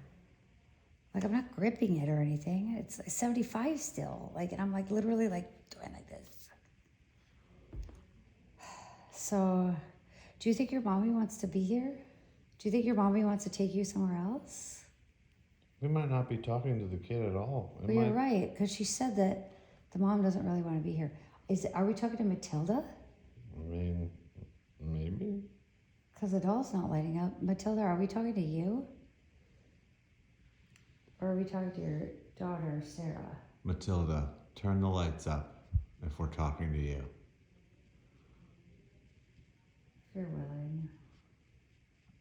Like, I'm not gripping it or anything. It's like 75 still. Like, and I'm like literally like doing like this. So, do you think your mommy wants to be here? Do you think your mommy wants to take you somewhere else? We might not be talking to the kid at all. It Well, you're might- right, because she said that the mom doesn't really want to be here. Are we talking to Matilda? I mean, maybe. Because the doll's not lighting up. Matilda, are we talking to you? Or are we talking to your daughter, Sarah? Matilda, turn the lights up if we're talking to you. If you're willing.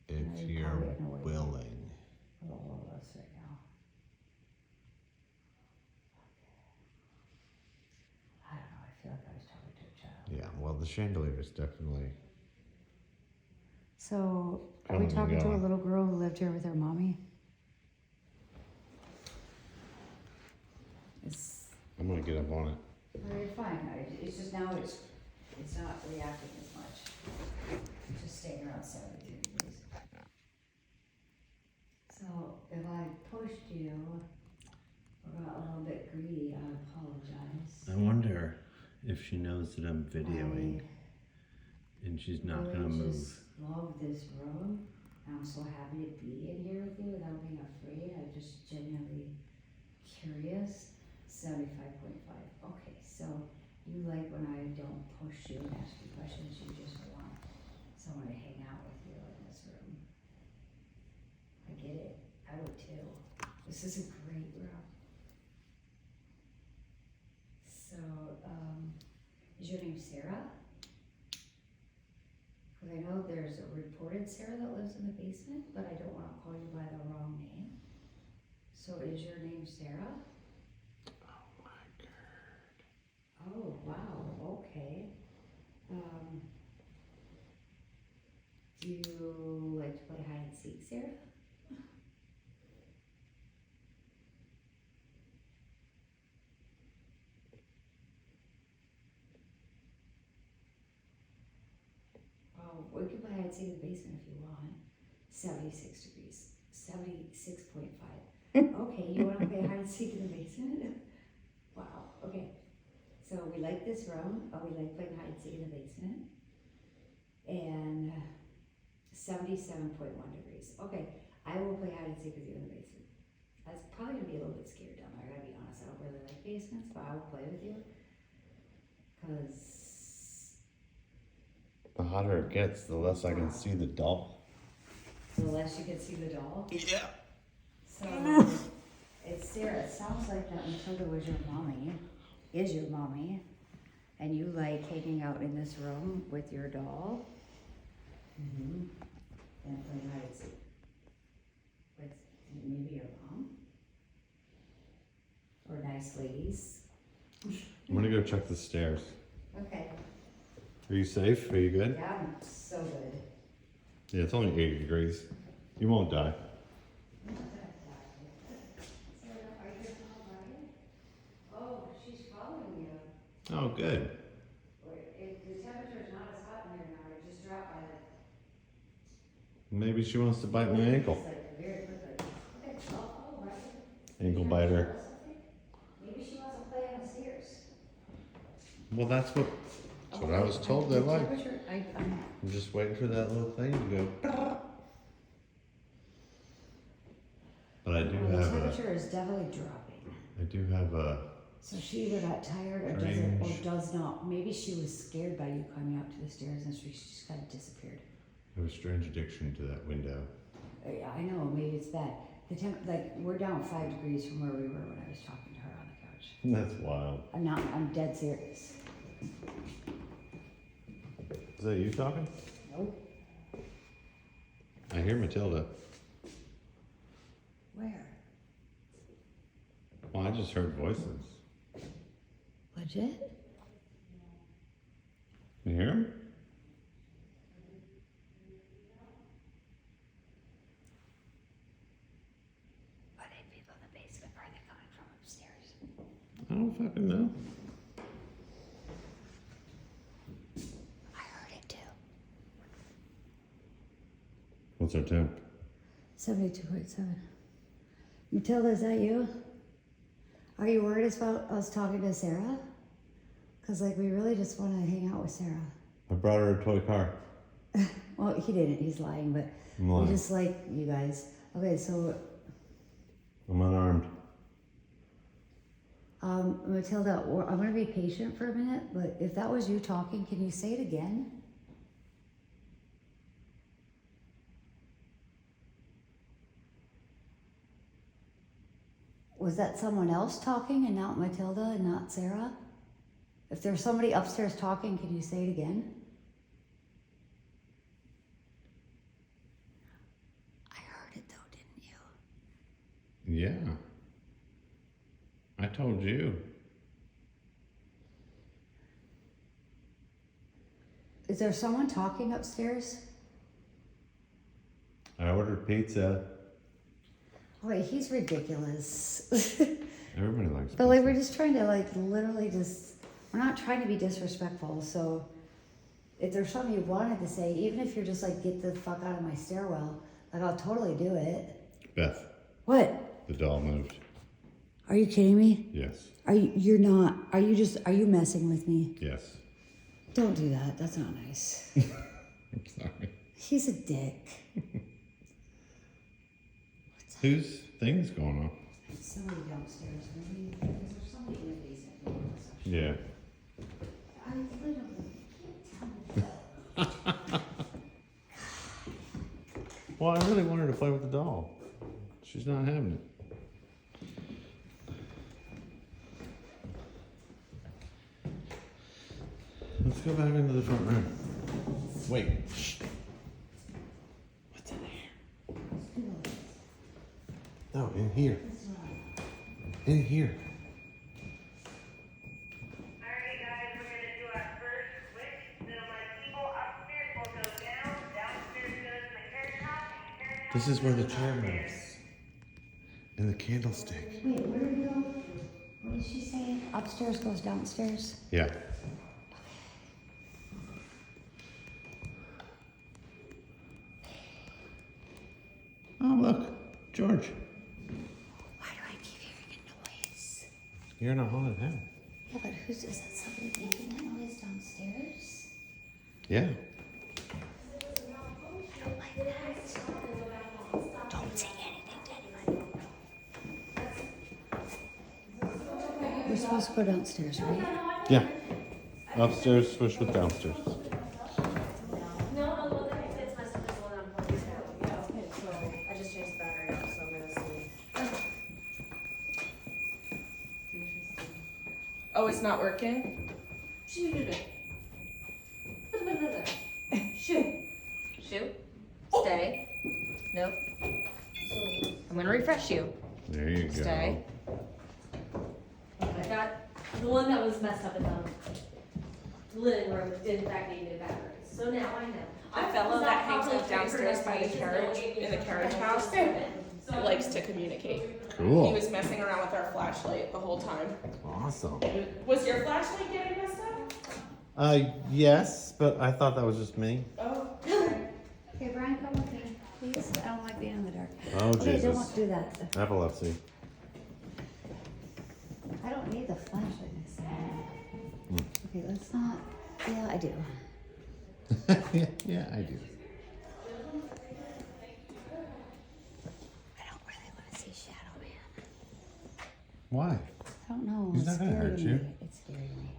If No, you're you're probably in a way. willing. For all of us right now. I don't know, I feel like I was talking to a child. Yeah, well, the chandelier is definitely. So, are Coming we and talking to a going. little girl who lived here with her mommy? I'm gonna get up on it. No, you're fine. It's just now it's not reacting as much. It's just staying around 73 degrees. So if I pushed you or got a little bit greedy, I apologize. I wonder if she knows that I'm videoing and she's not really gonna move. just love this room. I'm so happy to be in here with you without being afraid. I'm just genuinely curious. 75.5. Okay, so you like when I don't push you and ask you questions, you just want someone to hang out with you in this room. I get it. I would too. This is a great room. So, is your name Sarah? Because I know there's a reported Sarah that lives in the basement, but I don't want to call you by the wrong name. So is your name Sarah? Oh, wow, okay. Do you like to play hide and seek, Sarah? Oh, we can play hide and seek in the basement if you want. 76 degrees, 76.5. Okay, you wanna play hide and seek in the basement? Wow, okay. So we like this room, we like playing hide and seek in the basement. And 77.1 degrees. Okay, I will play hide and seek with you in the basement. I was probably gonna be a little bit scared down there, I gotta be honest, I don't really like basements, but I will play with you. Cause The hotter it gets, the less I can see the doll. the less you can see the doll. Yeah. So, it's Sarah, it sounds like that Matilda was your mommy, is your mommy, and you like hanging out in this room with your doll. Mm-hmm. And playing hide and seek. With maybe your mom? Or nice ladies. I'm gonna go check the stairs. Okay. Are you safe? Are you good? Yeah, I'm so good. Yeah, it's only 80 degrees. You won't die. I'm not gonna die. Sarah, are you not lying? Oh, she's following you. Oh, good. If the temperature's not as hot in here now, it just dropped by Maybe she wants to bite my ankle. It's like very quickly. Okay, oh, right. Ankle biter. Maybe she wants to play on the stairs. Well, that's what I was told they The like. temperature, I'm just waiting for that little thing to go. But I do the have temperature is definitely dropping. a So she either got tired or doesn't, or Strange. does not. Maybe she was scared by you climbing up to the stairs and she just kind of disappeared. strange addiction to that window. Yeah, I know, maybe it's bad. The like, we're down 5 degrees from where we were when I was talking to her on the couch. That's wild. I'm dead serious. Is that you talking? Nope. I hear Matilda. Where? Well, I just heard voices. Legit? You hear them? Are they people in the basement or are they coming from upstairs? I don't fucking know. I heard it too. What's our temp? 72.7. Matilda, is that you? Are you worried about us talking to Sarah? Because, like, we really just want to hang out with Sarah. I brought her a toy car. Well, he didn't. He's lying, but I'm we lying. just like you guys. Okay, so, I'm unarmed. Matilda, I'm going to be patient for a minute, but if that was you talking, can you say it again? Was that someone else talking and not Matilda and not Sarah? If there's somebody upstairs talking, can you say it again? I heard it though, didn't you? Yeah. I told you. Is there someone talking upstairs? I ordered pizza. Wait, he's ridiculous. Everybody likes But like, pizza. we're just trying to like literally just, we're not trying to be disrespectful. So if there's something you wanted to say, even if you're just like, get the fuck out of my stairwell, like I'll totally do it. Beth, What? the doll moved. Are you kidding me? Yes. You're not, are you messing with me? Yes. Don't do that. That's not nice. I'm sorry. He's a dick. Whose thing's going on? Somebody downstairs, maybe. Is there somebody in the basement? Yeah. I literally can't tell me. Well, I really want her to play with the doll. She's not having it. Let's go back into the front room. Wait. Shh. What's in here? No, in here. In here. Alright guys, we're gonna do our first switch. So my people upstairs will go down, downstairs goes the carrot top, and carrot top This is where the chair moves. And the candlestick. Wait, where did we go? What did she say? Upstairs goes downstairs? Yeah. Oh, look. George. Why do I keep hearing a noise? You're in a haunted house. Yeah, but is that somebody making that noise downstairs? Yeah. I don't like that. Don't say anything to anybody. supposed to go downstairs, right? Yeah. Upstairs, switch with downstairs. No, well, it's messed up. There's one on point too. Yeah, okay, so I just changed the battery out, so I'm gonna see. Oh, it's not working? Shoot. Shoot. Stay. Nope. I'm gonna refresh you. There you go. Stay. I got the one that was messed up in the living room did in fact need new batteries. So now I know. The fellow that hangs out downstairs by the carriage, in the carriage house, likes to communicate. He Cool. was messing around with our flashlight the whole time. Awesome. Was your flashlight getting messed up? Yes, but I thought that was just me. Oh. Okay, Brian, come with me, please. I don't like being in the dark. Oh, Okay, Jesus. don't do that. Epilepsy. I don't need the flashlight next time. Okay, let's not. Yeah, I do. Yeah, I do. I don't really want to see Shadow Man. Why? I don't know. He's It's not gonna scary hurt to you. me. It's scary to me.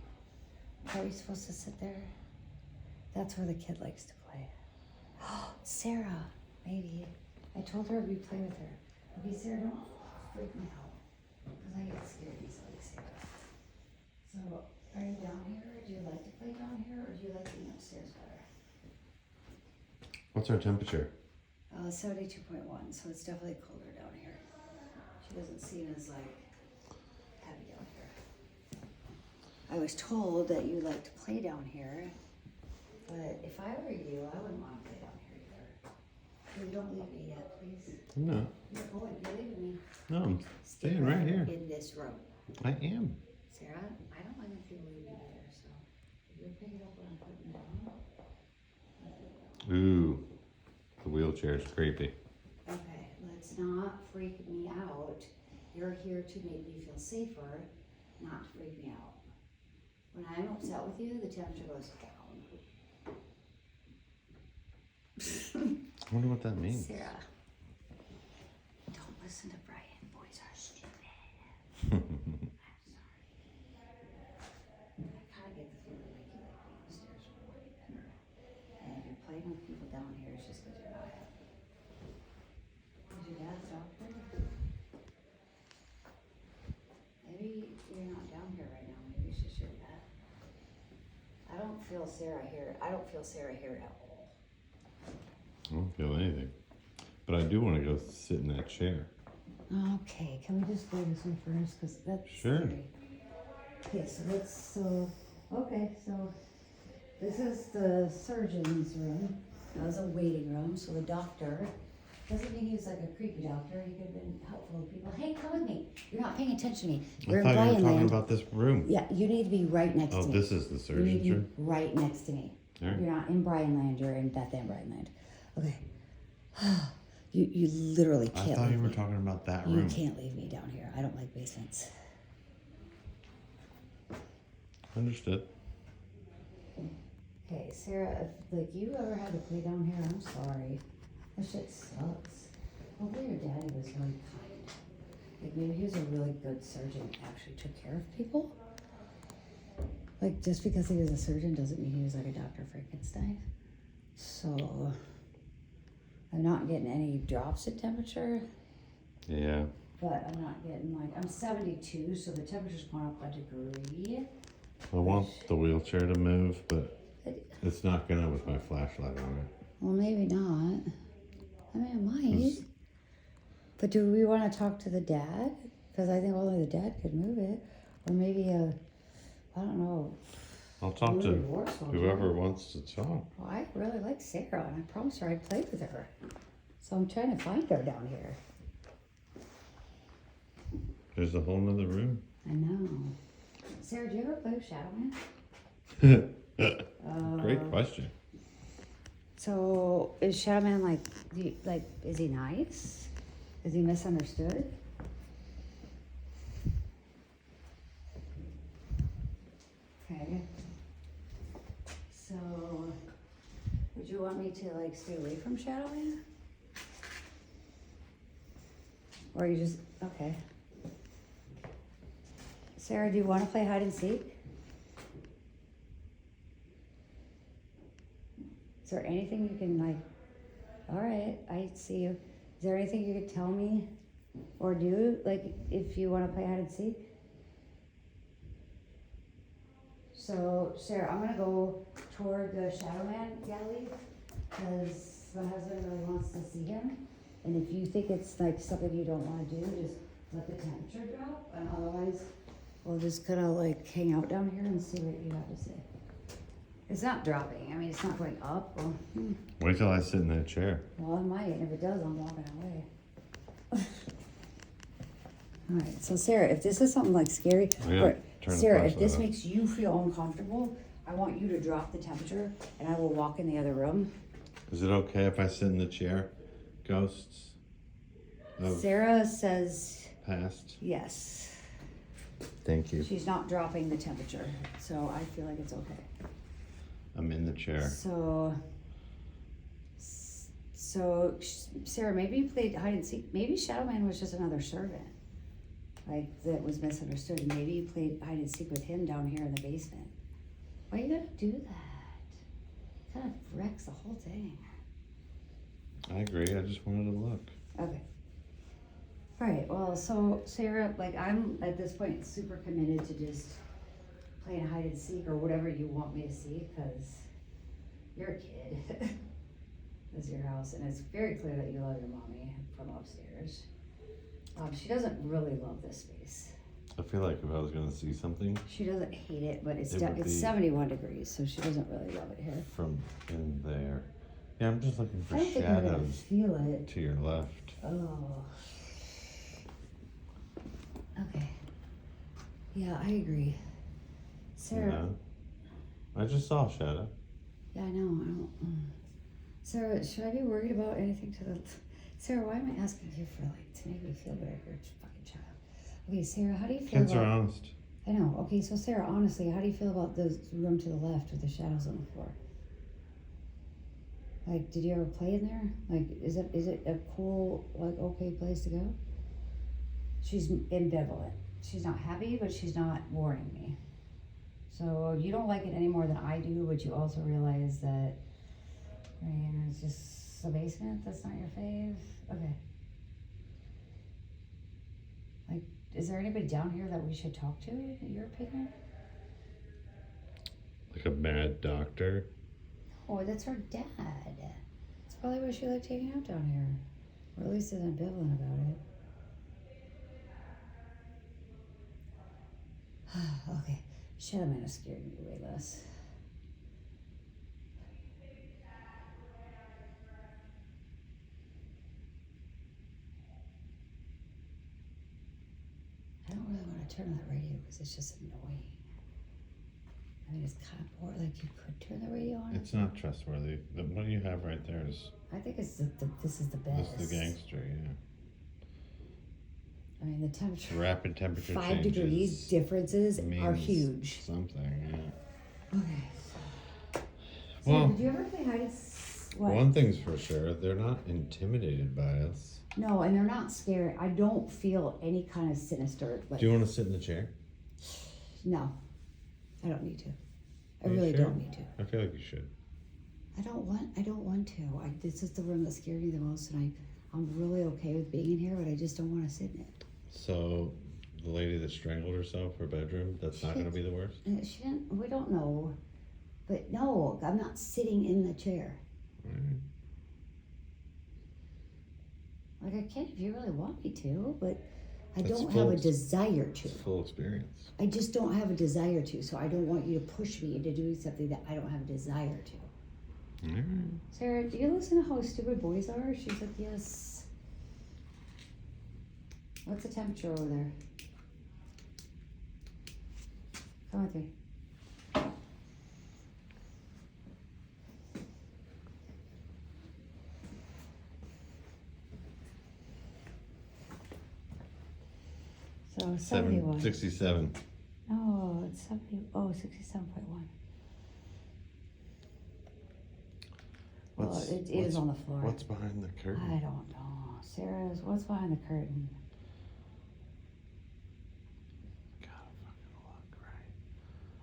Are we supposed to sit there? That's where the kid likes to play. Sarah, maybe. I told her we'd play with her. Okay, Sarah, don't freak me out. Because I get scared easily, Sarah. So, are you down here? Do you like to play down here? Or do you like being upstairs better? What's our temperature? 72.1, so it's definitely colder down here. She doesn't seem as, like, heavy down here. I was told that you like to play down here, but if I were you, I wouldn't want to play down here either. Please don't leave me yet, please. No. You're going, you're leaving me. No, I'm staying right here. In this room. I am. Sarah, I don't like if you leave me either, so if you're picking up what I'm putting down. Ooh. The wheelchair's creepy. Okay, let's not freak me out. You're here to make me feel safer, not to freak me out. When I'm upset with you, the temperature goes down. I wonder what that means. Sarah, don't listen to Brian. Boys are stupid. I'm sorry. I kind of get the feeling like you like being upstairs way better. And if you're playing with people down here, it's just because you're not happy. Is your dad's doctor? Maybe you're not down here right now. Maybe it's just your dad. I don't feel Sarah here. I don't feel Sarah here at all. I don't feel anything. But I do want to go sit in that chair. Okay, can we just go this way first? Because that's Sure. scary. Okay, so this is the surgeon's room. That was a waiting room, so the doctor, doesn't mean he was like a creepy doctor. He could have been helpful to people. Hey, come with me. You're not paying attention to me. You're I thought you in were Brian talking land. about this room. Yeah, you need to be right next Oh, to me. this is the You need to surgeon's be room? right next to me. All right. You're not in Brian land, you're in Death and Brian land. Okay. You literally I can't thought leave you were me. talking about that You room. can't leave me down here. I don't like basements. Understood. Okay, Sarah, if like you ever had to play down here, I'm sorry. That shit sucks. Hopefully your daddy was really kind. Like maybe he was a really good surgeon and actually took care of people. Like just because he was a surgeon doesn't mean he was like a Dr. Frankenstein. So I'm not getting any drops in temperature, Yeah. but I'm not getting like, I'm 72, so the temperature's gone up a degree. I want the wheelchair to move, but it's not gonna with my flashlight on it. Well, maybe not. I mean, it might. Yes. But do we want to talk to the dad? Because I think only the dad could move it. Or maybe I don't know. I'll talk Maybe to divorce will whoever do it. wants to talk. Well, I really like Sarah, and I promised her I'd play with her. So I'm trying to find her down here. There's a whole nother room. I know. Sarah, do you ever play with Shadow Man? Great question. So is Shadow Man like, is he nice? Is he misunderstood? Okay. So, would you want me to like stay away from Shadow Man? Or you just, okay. Sarah, do you want to play hide and seek? Is there anything you can like? All right, I see you. Is there anything you could tell me or do, like if you want to play hide and seek? So Sarah, I'm gonna go toward the Shadow Man gallery because my husband really wants to see him. And if you think it's like something you don't want to do, just let the temperature drop. And otherwise, we'll just kind of like hang out down here and see what you have to say. It's not dropping. I mean, it's not going up. Well, Wait till I sit in that chair. well, it might. And if it does, I'm walking away. All right. So Sarah, if this is something like scary, Oh, yeah. or Turn the Sarah, if flashlight this off. makes you feel uncomfortable, I want you to drop the temperature, and I will walk in the other room. Is it okay if I sit in the chair? Ghosts of Sarah says past. yes. Thank you. She's not dropping the temperature, so I feel like it's okay. I'm in the chair. So, Sarah, maybe you played hide and seek. Maybe Shadow Man was just another servant, like that was misunderstood. And maybe you played hide and seek with him down here in the basement. Why you gotta do that? Kind of wrecks the whole thing. I agree. I just wanted to look. Okay. All right. Well, so Sarah, like I'm at this point super committed to just playing hide and seek or whatever you want me to see, because you're a kid. This is your house, and it's very clear that you love your mommy from upstairs. She doesn't really love this space. I feel like if I was gonna see something She doesn't hate it, but it's It would it's be- 71 degrees, so she doesn't really love it here. from in there. Yeah, I'm just looking I for don't think I'm gonna shadows feel it. to your left. Oh. Okay. Yeah, I agree. Sarah. No. I just saw a shadow. Yeah, I know. I don't. Sarah, should I be worried about anything to the? Sarah, why am I asking you for like to make me feel better? You're a fucking child. Okay, Sarah, how do you feel Kids are about? honest. I know. Okay, so Sarah, honestly, how do you feel about the room to the left with the shadows on the floor? Like, did you ever play in there? Like, is it a cool, like, okay place to go? She's ambivalent. She's not happy, but she's not warning me. So you don't like it any more than I do, but you also realize that, I mean, it's just the basement. That's not your fave. Okay. Like, is there anybody down here that we should talk to? In your opinion? Like a mad doctor. Oh, that's her dad. That's probably why she liked hanging out down here. Or at least is ambivalent about it. Okay. Shadow Man has scared me way less. I don't really want to turn on that radio because it's just annoying. I mean, it's kind of boring. Like, you could turn the radio on. It's not trustworthy. What you have right there is I think it's this is the best. this is the gangster, yeah. I mean, the temperature. Rapid temperature 5 changes degrees differences are means huge. Something, yeah. Okay. Well, Did you ever play hide and what? one thing's for sure, they're not intimidated by us. No, and they're not scary. I don't feel any kind of sinister. Like, Do you want to sit in the chair? no, I don't need to. I Are you really sure? don't need to. I feel like you should. I don't want to. This is the room that scared me the most, and I'm really okay with being in here, but I just don't want to sit in it. So, the lady that strangled herself, her bedroom, that's not going to be the worst? And she didn't. We don't know, but no, I'm not sitting in the chair. Alright. Like, I can if you really want me to, but I That's don't full have a ex- desire to. It's full experience. I just don't have a desire to, so I don't want you to push me into doing something that I don't have a desire to. Alright. Sarah, do you listen to how stupid boys are? She's like, yes. What's the temperature over there? Come with me. So 71. 67. No, it's 70. Oh, 67.1. Well, it is on the floor. What's behind the I curtain? don't know. Sarah's, what's behind the curtain? God, I fucking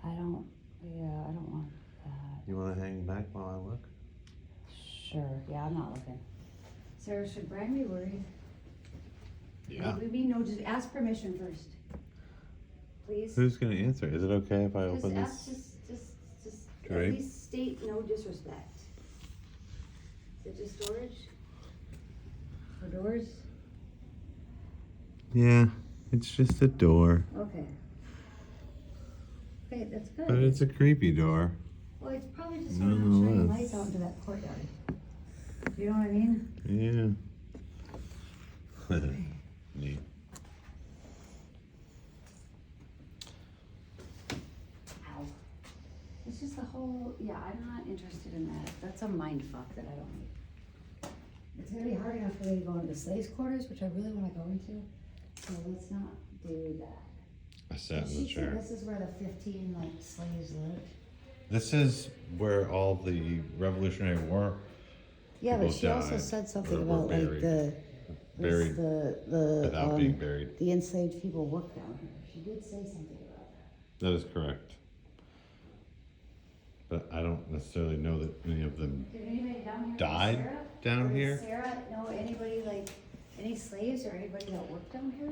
I don't want that. You want to hang back while I look? Sure, yeah, I'm not looking. Sarah, should Brian be worried? Yeah. Maybe no, just ask permission first. Please. Who's gonna answer? Is it okay if I Just open ask, this? just at drape? least state no disrespect. Is it just storage? For doors? Yeah, it's just a door, Okay. Okay, that's good. but it's a creepy door. Well, it's probably just sort of shining Nonetheless. lights out into that courtyard. You know what I mean? Yeah. Neat. Ow. It's just the whole, yeah, I'm not interested in that. That's a mind fuck that I don't need. It's gonna be hard enough for me to go into the slaves' quarters, which I really wanna go into, so let's not do that. I sat in the She said chair. this is where the 15 like slaves lived. This is where all the Revolutionary War Yeah, but people she also died said something or were about like buried. the Buried the without being buried. the enslaved people work down here. She did say something about that. That is correct. But I don't necessarily know that any of them Did anybody down here know died Sarah? down Or does here. Sarah know anybody like any slaves or anybody that worked down here?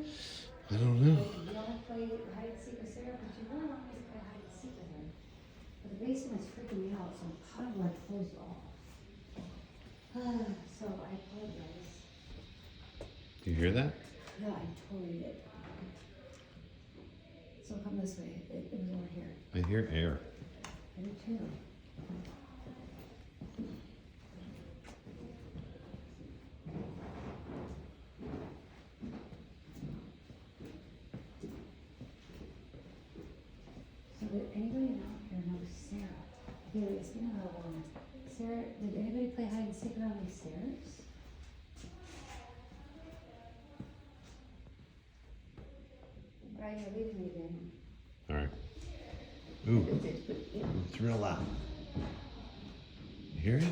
I don't know. Like, you wanna play hide and seek with Sarah? But you really want me to play hide and seek with her. But the basement is freaking me out, so I'm kind of like closed off. So I apologize. Do you hear that? Yeah, I totally did. So come this way. It was over here. I hear air. I do too. So did anybody out here know Sarah? Okay, it's been a little while. Sarah, did anybody play hide and seek around these stairs? Brian, you're leaving me again. All right. Ooh, it's real loud. You hear it?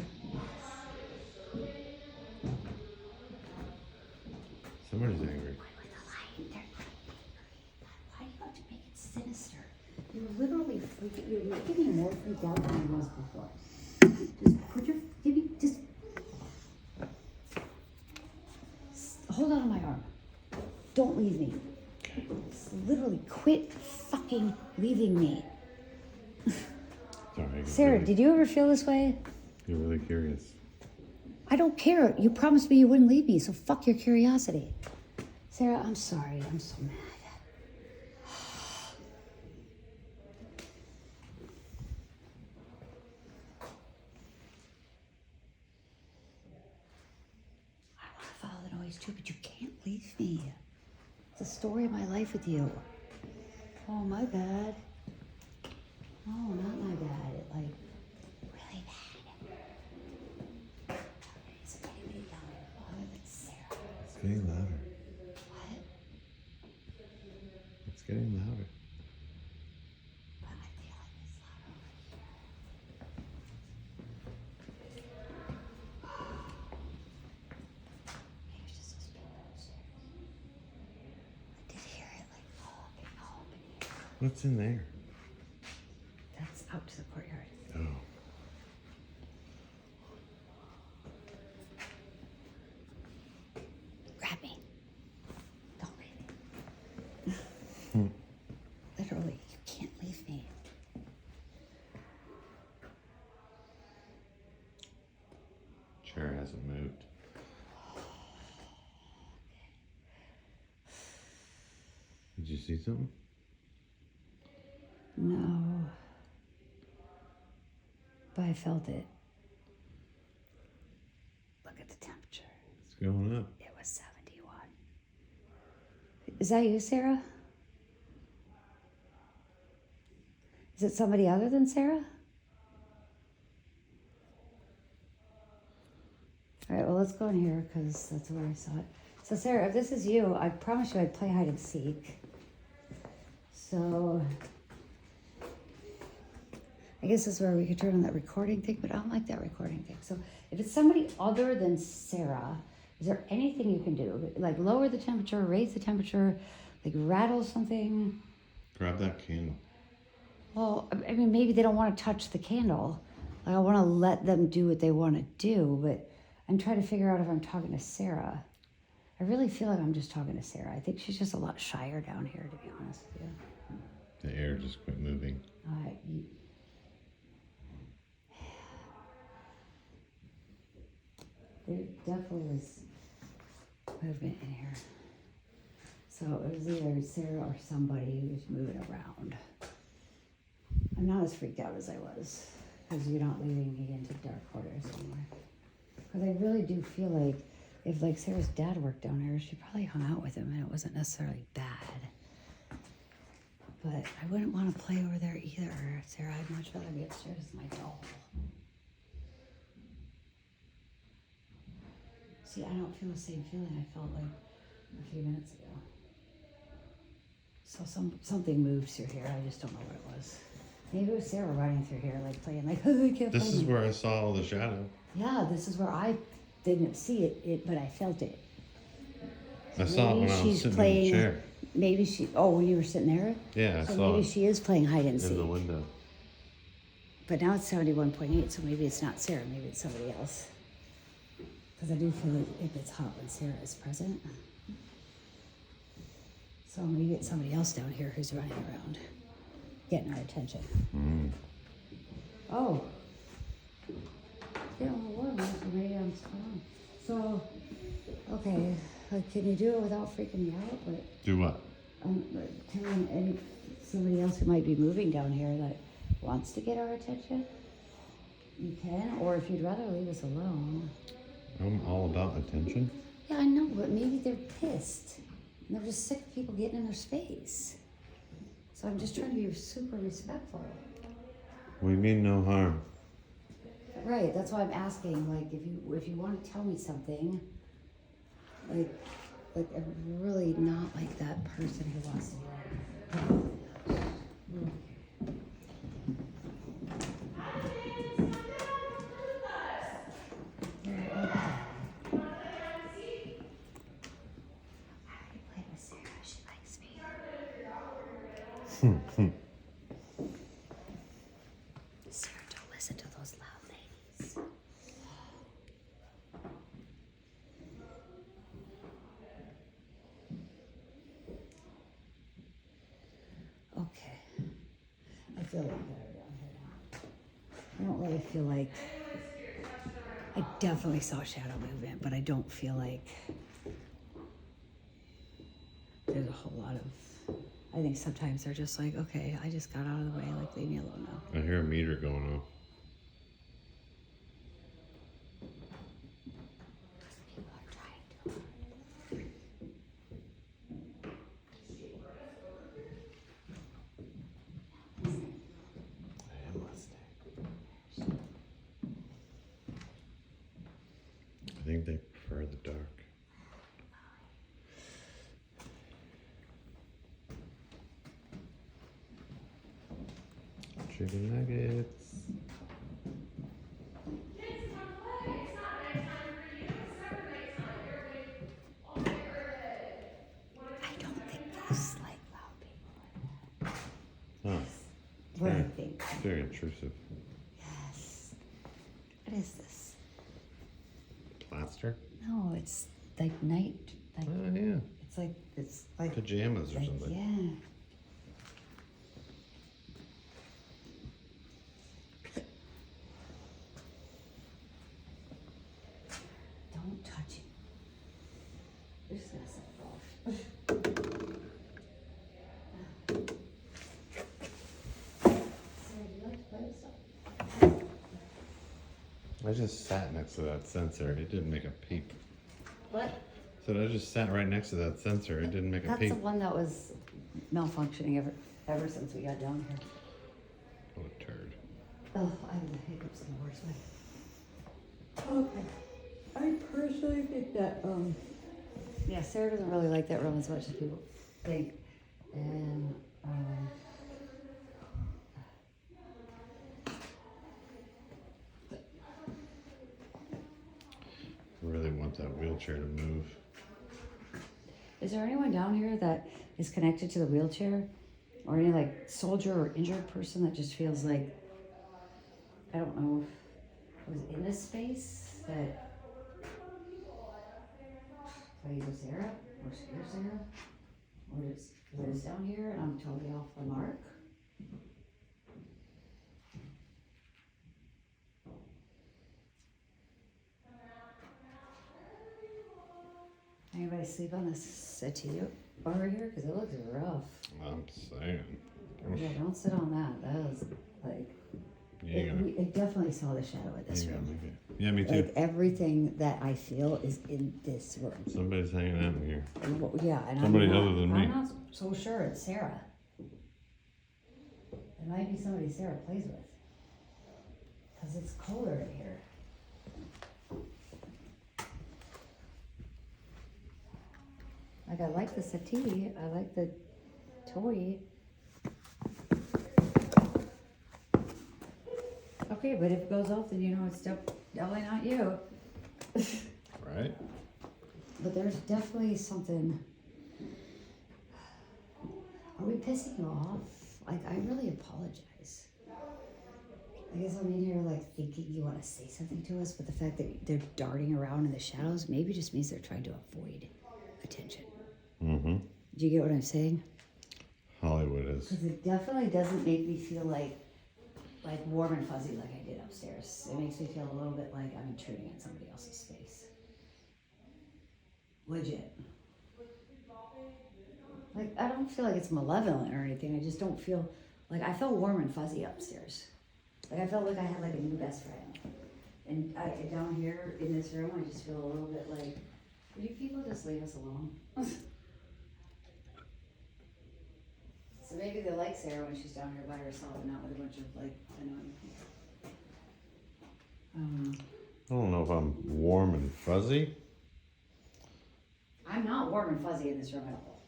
Somebody's angry. Why do you have to make it sinister? You're literally freaking, you're making me more freaked out than I was before. Just put your, hold on to my arm. Don't leave me. Just literally quit fucking leaving me. Sorry. Sarah, did you ever feel this way? You're really curious. I don't care. You promised me you wouldn't leave me, so fuck your curiosity. Sarah, I'm sorry. I'm so mad. I want to follow the noise too, but you can't leave me. It's the story of my life with you. Oh, my bad. Oh, not my bad. It like really bad. Is it anybody down there other than Sarah? It's getting louder. What? It's getting louder. But I feel like it's louder over here. Maybe it's just those people upstairs. I did hear it like open here. What's in there? That's out to the courtyard. Oh. Grab me. Don't leave me. Literally, you can't leave me. Chair hasn't moved. Did you see something? No. But I felt it. Look at the temperature. It's going up. It was 71. Is that you, Sarah? Is it somebody other than Sarah? All right, well, let's go in here because that's where I saw it. So, Sarah, if this is you, I promise you I'd play hide and seek. So, I guess this is where we could turn on that recording thing, but I don't like that recording thing. So, if it's somebody other than Sarah, is there anything you can do? Like lower the temperature, raise the temperature, like rattle something? Grab that candle. Well, I mean, maybe they don't want to touch the candle. Like, I want to let them do what they want to do, but I'm trying to figure out if I'm talking to Sarah. I really feel like I'm just talking to Sarah. I think she's just a lot shyer down here, to be honest with you. The air just quit moving. You, there definitely was movement in here. So it was either Sarah or somebody who was moving around. I'm not as freaked out as I was, because you're not leaving me into dark quarters anymore. Because I really do feel like if like Sarah's dad worked down here, she probably hung out with him and it wasn't necessarily bad. But I wouldn't want to play over there either, Sarah. I'd much rather be upstairs with my doll. See, I don't feel the same feeling I felt like a few minutes ago. So something moved through here. I just don't know what it was. Maybe it was Sarah running through here, like playing, like, oh, I can't This find is you. where I saw all the shadow. Yeah, this is where I didn't see it, but I felt it. I saw it when I was sitting in the chair. Maybe she. Oh, when you were sitting there. Yeah, I So saw maybe it she is playing hide and in the seek. window. But now it's 71.8, so maybe it's not Sarah. Maybe it's somebody else. Because I do feel like it gets hot when Sarah is present. So maybe it's somebody else down here who's running around, getting our attention. Mm. Oh. Yeah, well, it was. Maybe I'm strong. So, okay, like, can you do it without freaking me out? But Do what? like, telling somebody else who might be moving down here that wants to get our attention, you can. Or if you'd rather leave us alone. I'm all about attention. Yeah, I know, but maybe they're pissed. And they're just sick of people getting in their space. So I'm just trying to be super respectful. We mean no harm. Right, that's why I'm asking, like, if you want to tell me something, like I'm really not like that person who wants to be like, play with Sarah, she likes me. Sarah, don't listen to those loud ladies. Okay. I feel like better down here now. I don't really feel like. I definitely saw shadow movement, but I don't feel like there's a whole lot of. I think sometimes they're just like, okay, I just got out of the way, like, leave me alone now. I hear a meter going off. People are trying to. I am listening. I think they prefer the dark. Chicken nuggets. I don't think those like loud people. Oh, What do yeah. you think? It's very intrusive. Yes. What is this? Plaster? No, it's like night. Like Oh, yeah. it's like Pajamas or like, something. yeah. Don't touch it. You're just gonna set it off. Sarah, do you like to play with stuff? I just sat next to that sensor. It didn't make a peep. What? So I just sat right next to that sensor. It didn't make a That's peep. the one that was malfunctioning ever since we got down here. What a turd. Oh, I have the hiccups in the worst way. Okay. I personally think that, yeah, Sarah doesn't really like that room as much as people think. And, I really want that wheelchair to move. is there anyone down here that is connected to the wheelchair or any like soldier or injured person that just feels like, I don't know, was in a space that plays with Sarah or scares Sarah or just lives down here and I'm totally off the mark. Anybody sleep on this settee over here? Because it looks rough. I'm saying. Yeah, don't sit on that. That was like, You ain't gonna, I definitely saw the shadow in this you ain't room. gonna make it. Yeah, me too. Like everything that I feel is in this room. Somebody's hanging out in here. And yeah, and Somebody I'm not, other than me. I'm not so sure it's Sarah. It might be somebody Sarah plays with. Because it's colder in here. Like I like the settee, I like the toy. Okay, but if it goes off, then you know it's definitely not you. Right? But there's definitely something. Are we pissing you off? Like, I really apologize. I guess I'm in here like thinking you want to say something to us, but the fact that they're darting around in the shadows maybe just means they're trying to avoid attention. Mm-hmm. Do you get what I'm saying? Hollywood is. Because it definitely doesn't make me feel like warm and fuzzy like I did upstairs. It makes me feel a little bit like I'm intruding on somebody else's space. Legit. Like, I don't feel like it's malevolent or anything. I just don't feel, like, I felt warm and fuzzy upstairs. Like, I felt like I had, like, a new best friend. And down here in this room, I just feel a little bit like, would you people just leave us alone? So maybe they like Sarah when she's down here by herself and not with a bunch of, like, annoying people. I don't know if I'm warm and fuzzy. I'm not warm and fuzzy in this room at all.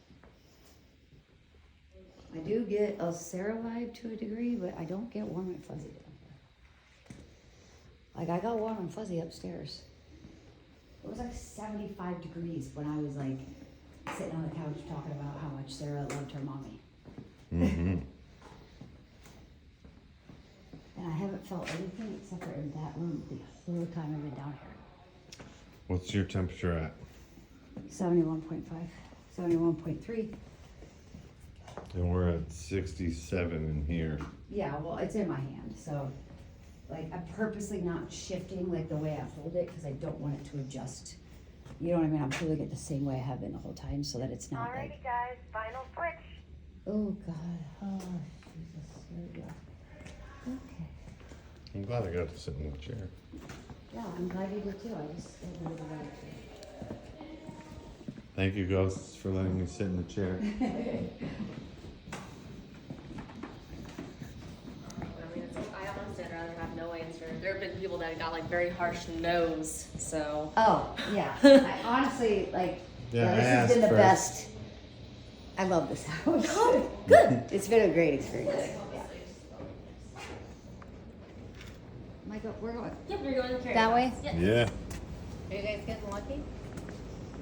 I do get a Sarah vibe to a degree, but I don't get warm and fuzzy down here. Like, I got warm and fuzzy upstairs. It was like 75 degrees when I was like sitting on the couch talking about how much Sarah loved her mommy. Mm-hmm. And I haven't felt anything except for in that room the whole time I've been down here. What's your temperature at? 71.5, 71.3. And we're at 67 in here. Yeah, well, it's in my hand, so like I'm purposely not shifting like the way I hold it because I don't want it to adjust. You know what I mean? I'm holding it the same way I have been the whole time so that it's not Alrighty, like, guys, final switch. oh God, oh Jesus, here we go. Okay. I'm glad I got to sit in the chair. Yeah, I'm glad you did too. I just don't really like it. Thank you, ghosts, for letting me sit in the chair. I mean, I honestly would rather have no answer. There have been people that got like very harsh no's, so. Oh, yeah. I honestly, like, Yeah, I this has asked been the first. best. I love this house. Oh, good. It's been a great experience. Yeah. Michael, we're going Yep, you're going to carry that way? Yes. Yeah. Are you guys getting lucky?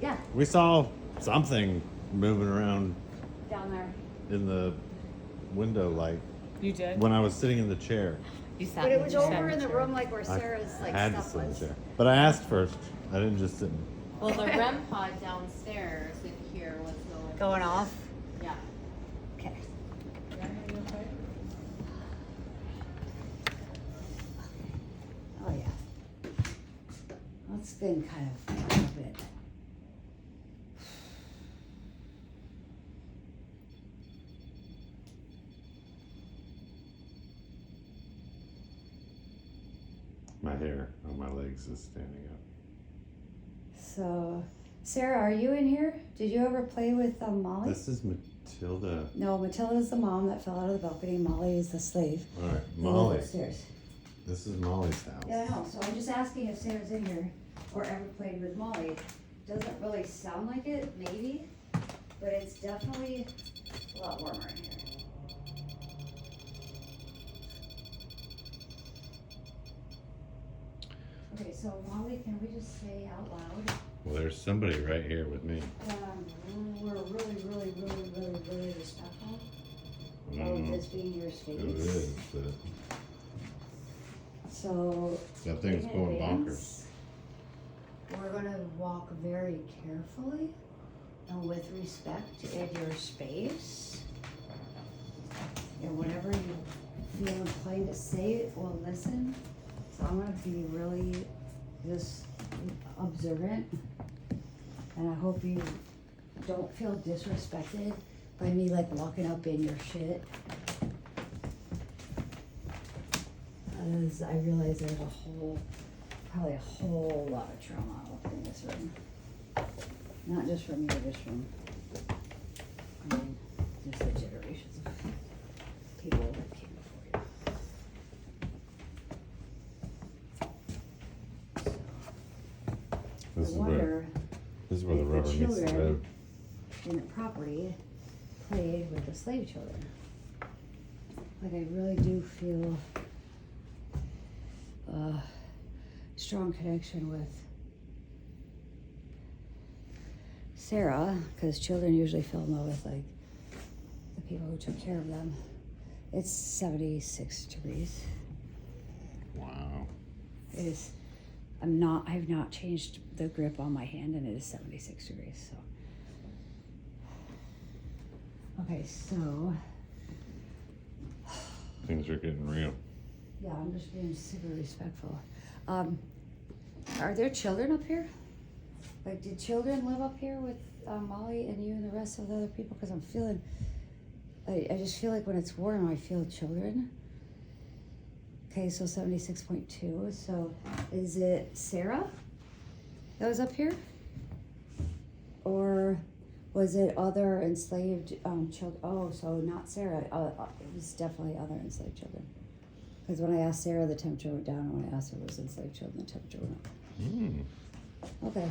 Yeah, We saw something moving around down there. in the window light You did? when I was sitting in the chair. You sat But in it was the chair. over in the room like where I Sarah's like had to stuff sit in the was. chair. But I asked first. I didn't just sit in. Well, the REM pod downstairs in here was Going off? Yeah. Okay. Oh yeah. Well, it's been kind of a bit. My hair on my legs is standing up. So, Sarah, are you in here? Did you ever play with Molly? This is Matilda. No, Matilda's the mom that fell out of the balcony. Molly is the slave. All right, They live Molly. upstairs. This is Molly's house. Yeah, I know. So I'm just asking if Sarah's in here or ever played with Molly. It doesn't really sound like it, maybe, but it's definitely a lot warmer in here. Okay, so Molly, can we just say out loud? Well, there's somebody right here with me. We're really, really, really, really, really respectful. this being your space. It is, but So. that thing's in going bonkers. advance, we're gonna walk very carefully and with respect in your space. And whatever you feel inclined to say or listen. So I'm gonna be really just observant. And I hope you don't feel disrespected by me like walking up in your shit. As I realize there's probably a whole lot of trauma up in this room. Not just from you, just from, I mean, just the generations of people that came before you. This I is where wonder this is where the if rubber meets the children road. in the property played with the slave children. Like I really do feel a strong connection with Sarah, because children usually fell in love with like the people who took care of them. It's 76 degrees. Wow. It is. I've not changed the grip on my hand, and it is 76 degrees. So. Okay, so. Things are getting real. Yeah, I'm just being super respectful. Are there children up here? Like, did children live up here with Molly and you and the rest of the other people? Because I'm feeling, I just feel like when it's warm, I feel children. Okay, so 76.2. So is it Sarah that was up here? Or was it other enslaved children? Oh, so not Sarah. It was definitely other enslaved children. Because when I asked Sarah, the temperature went down, and when I asked her, was enslaved children, the temperature went up. Okay.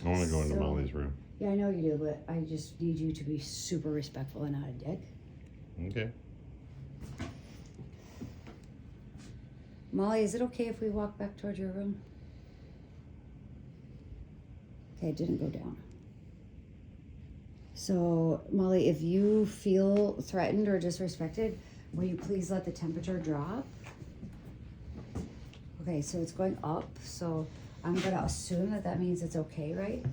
I want to go into So- Molly's room. Yeah, I know you do, but I just need you to be super respectful and not a dick. Okay. Molly, is it okay if we walk back towards your room? Okay, it didn't go down. So, Molly, if you feel threatened or disrespected, will you please let the temperature drop? Okay, so it's going up, so I'm gonna assume that that means it's okay, right?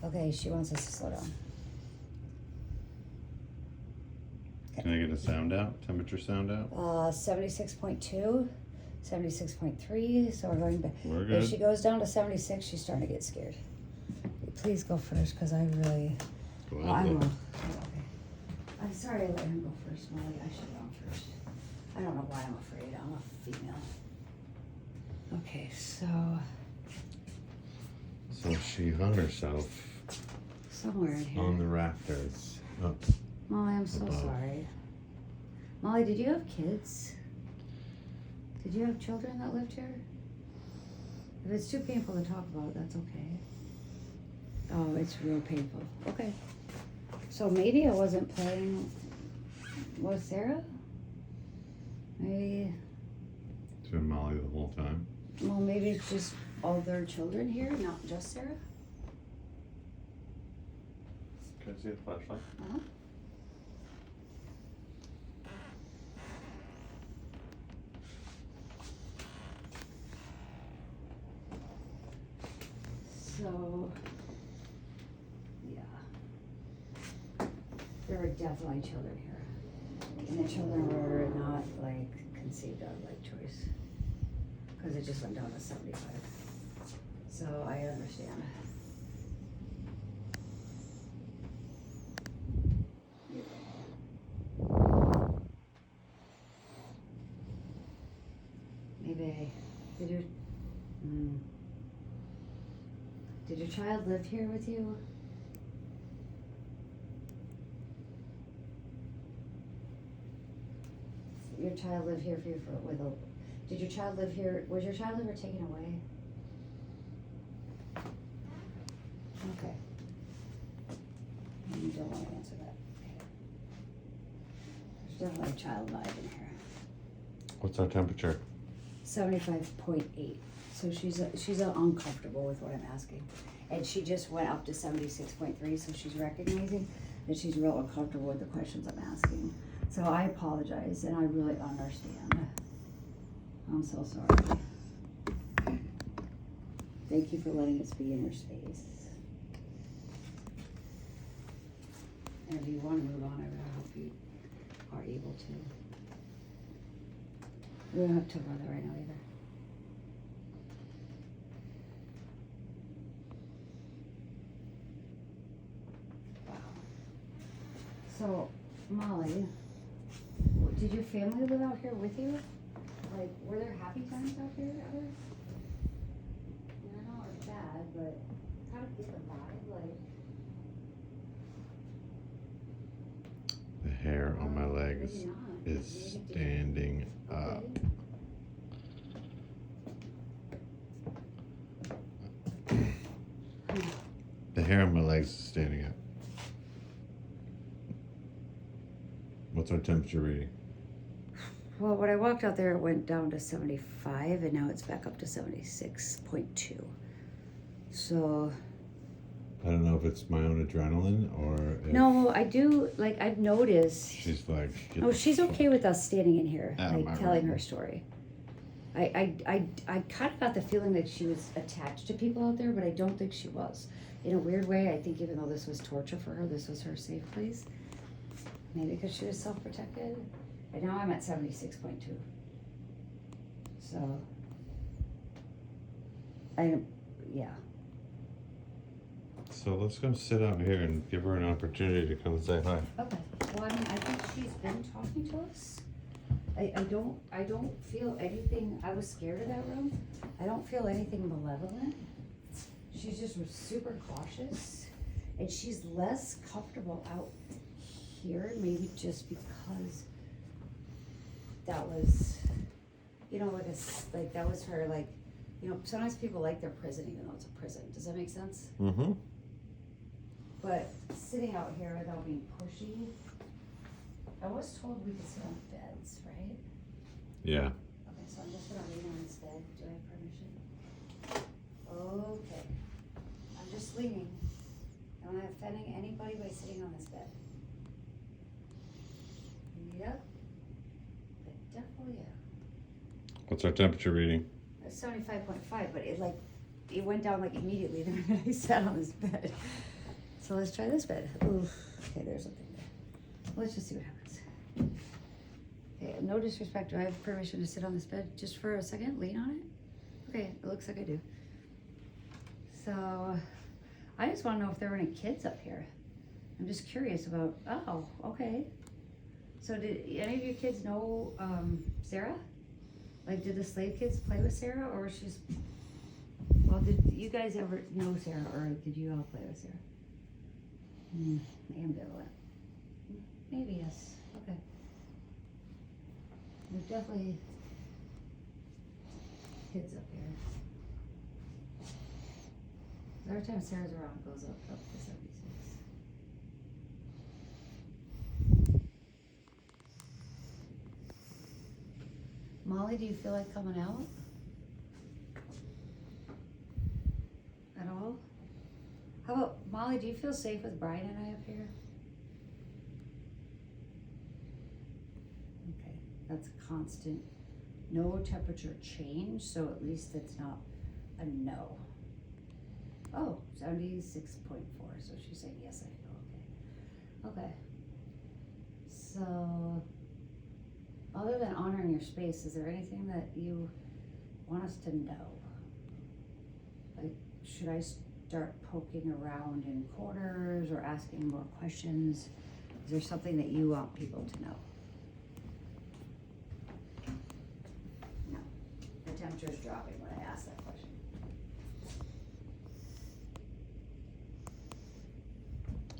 Okay, she wants us to slow down. Can I get a sound out? Temperature sound out? 76.2, 76.3, so we're going back. We're If good. she goes down to 76, she's starting to get scared. Please go first, because I really. Go Oh, ahead, I'm look. okay. I'm sorry I let him go first, Molly. I should have gone first. I don't know why I'm afraid. I'm a female. Okay, so So she hung herself somewhere in here. on the rafters. Oh, Molly, I'm so above. sorry. Molly, did you have kids? Did you have children that lived here? If it's too painful to talk about, that's okay. Oh, it's real painful. Okay. So maybe I wasn't playing with Sarah? Maybe, it's been Molly the whole time. well, maybe it's just all their children here, not just Sarah? Can I see the flashlight? Uh-huh. So, yeah. There were definitely children here. And the children were not like conceived out of like choice. Because it just went down to 75. So I understand. Maybe, did your child live here with you? Your child lived here for you did your child live here, was your child ever taken away? Okay. You don't want to answer that. Okay. There's definitely a child died in here. What's our temperature? 75.8. So she's uncomfortable with what I'm asking. And she just went up to 76.3, so she's recognizing that she's real uncomfortable with the questions I'm asking. So I apologize, and I really understand. I'm so sorry. Thank you for letting us be in your space. And if you want to move on, I really hope you are able to. We don't have to run it right now either. Wow. So, Molly, did your family live out here with you? Like, were there happy times out here ever? I know it's bad, but kind of get the vibe, like. The hair on my legs Maybe not. is standing up. The hair on my legs is standing up. What's our temperature reading? Well, when I walked out there, it went down to 75, and now it's back up to 76.2. So. I don't know if it's my own adrenaline or if No, I do, like, I've noticed. she's like, get No, the she's fuck okay with us standing in here, out of my like, telling room. her story. I kind of got the feeling that she was attached to people out there, but I don't think she was. In a weird way, I think even though this was torture for her, this was her safe place. Maybe because she was self-protected. And now I'm at 76.2. So, yeah. So let's go sit out here and give her an opportunity to come say hi. Okay, well, I mean, I think she's been talking to us. I don't feel anything, I was scared of that room. I don't feel anything malevolent. She's just super cautious, and she's less comfortable out here, maybe just because that was, you know, like that was her, like, you know, sometimes people like their prison even though it's a prison. Does that make sense? Mm-hmm. But sitting out here without being pushy, I was told we could sit on beds, right? Yeah. Okay, so I'm just gonna lean on this bed. Do I have permission? Okay. I'm just leaning. I'm not offending anybody by sitting on this bed. Yep. I definitely am. What's our temperature reading? It's 75.5, but it went down like immediately the minute I sat on this bed. So let's try this bed. Ooh, okay, there's something there. Let's just see what happens. Okay, no disrespect. Do I have permission to sit on this bed just for a second? Lean on it? Okay, it looks like I do. So, I just want to know if there were any kids up here. I'm just curious about, oh, okay. So did any of you kids know Sarah? Like, did the slave kids play with Sarah, or was she's, well, did you guys ever know Sarah, or did you all play with Sarah? Ambivalent. Maybe yes. Okay. There's definitely kids up here. Every time Sarah's around, it goes up to 76. Molly, do you feel like coming out? At all? How about, Molly, do you feel safe with Brian and I up here? Okay, that's a constant. No temperature change, so at least it's not a no. Oh, 76.4, so she's saying yes, I feel okay. Okay. So, other than honoring your space, is there anything that you want us to know? Like, should I start poking around in corners or asking more questions? Is there something that you want people to know? No. The temperature is dropping when I ask that question.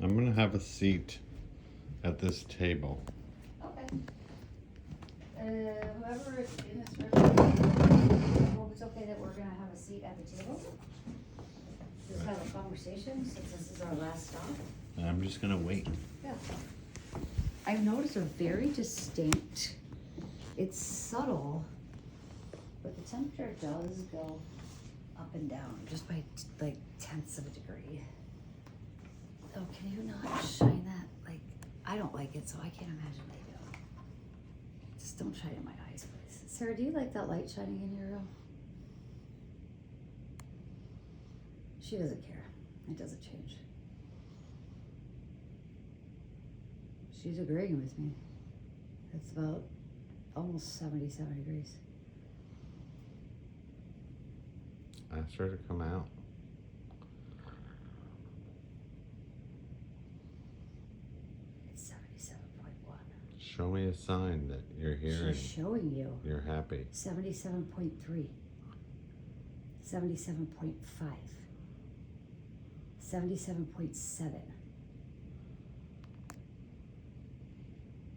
I'm gonna have a seat at this table. Okay. Whoever is in this room, I hope it's okay that we're gonna have a seat at the table. Just have a conversation since this is our last stop. I'm just gonna wait. Yeah. I've noticed a very distinct, it's subtle, but the temperature does go up and down just by like tenths of a degree. Oh, can you not shine that? Like, I don't like it, so I can't imagine they do. Just don't shine it in my eyes, please. Sarah, do you like that light shining in your room? She doesn't care. It doesn't change. She's agreeing with me. It's about almost 77 degrees. Ask her to come out. It's 77.1. Show me a sign that you're here She's showing you. and you're happy. 77.3. 77.5. 77.7.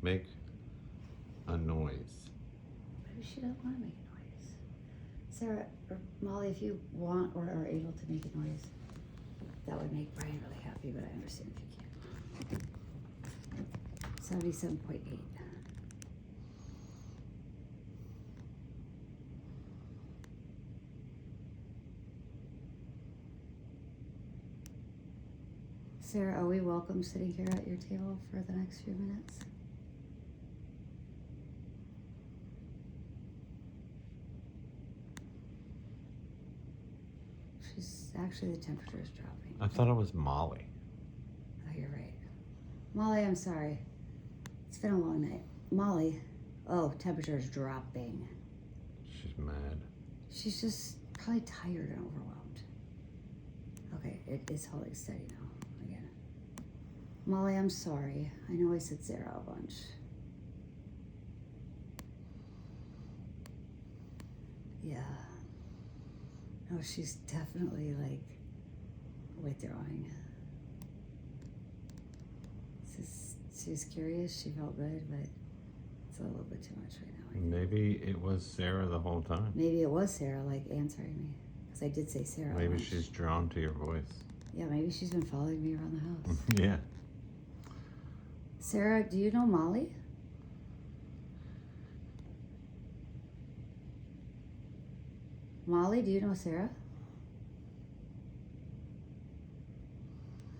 Make a noise. Maybe she doesn't want to make a noise. Sarah or Molly, if you want or are able to make a noise, that would make Brian really happy, but I understand if you can't. 77.8. Sarah, are we welcome sitting here at your table for the next few minutes? She's actually, the temperature is dropping. I thought it was Molly. Oh, you're right. Molly, I'm sorry. It's been a long night. Molly, oh, temperature is dropping. She's mad. She's just probably tired and overwhelmed. Okay, it is holding steady now. Again. Molly, I'm sorry. I know I said Sarah a bunch. Yeah. No, she's definitely like withdrawing. She's curious. She felt good, but it's a little bit too much right now. I think. Maybe it was Sarah the whole time. Maybe it was Sarah like answering me, because I did say Sarah. a Maybe bunch. she's drawn to your voice. Yeah, maybe she's been following me around the house. Yeah. Sarah, do you know Molly? Molly, do you know Sarah?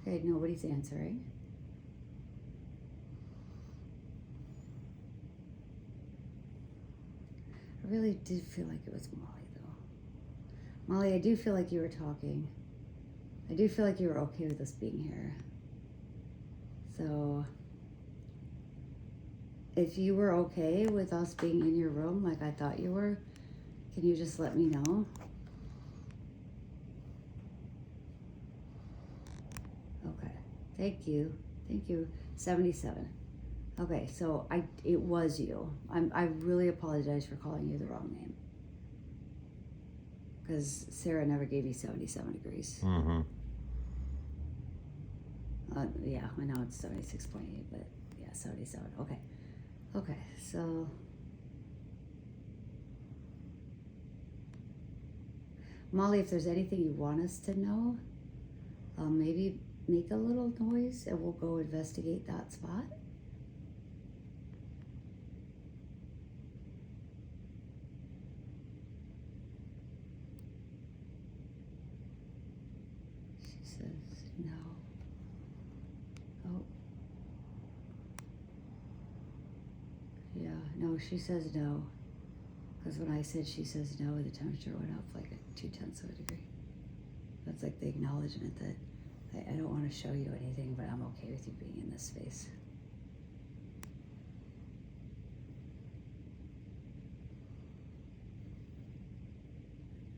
Okay, nobody's answering. I really did feel like it was Molly, though. Molly, I do feel like you were talking. I do feel like you were okay with us being here. So, if you were okay with us being in your room like I thought you were, can you just let me know? Okay, thank you. Thank you. 77. Okay, so it was you. I really apologize for calling you the wrong name. Because Sarah never gave you 77 degrees. Mm-hmm. Yeah, I know it's 76.8, but yeah, 77. Okay. Okay, so Molly, if there's anything you want us to know, maybe make a little noise and we'll go investigate that spot. She says no. Oh. Yeah, no, she says no. Because when I said she says no, the temperature went up like 0.2 of a degree. That's like the acknowledgement that I don't want to show you anything, but I'm okay with you being in this space.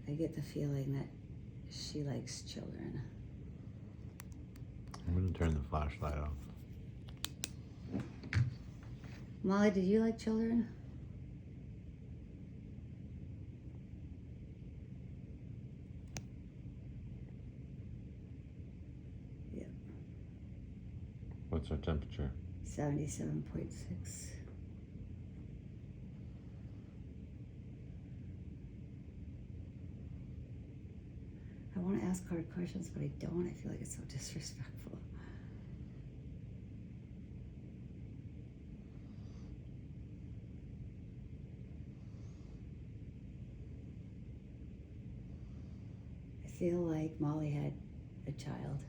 I get the feeling that she likes children. I'm gonna turn the flashlight off. Molly, did you like children? Yeah. What's our temperature? 77.6. I want to ask hard questions, but I don't. I feel like it's so disrespectful. feel like Molly had a child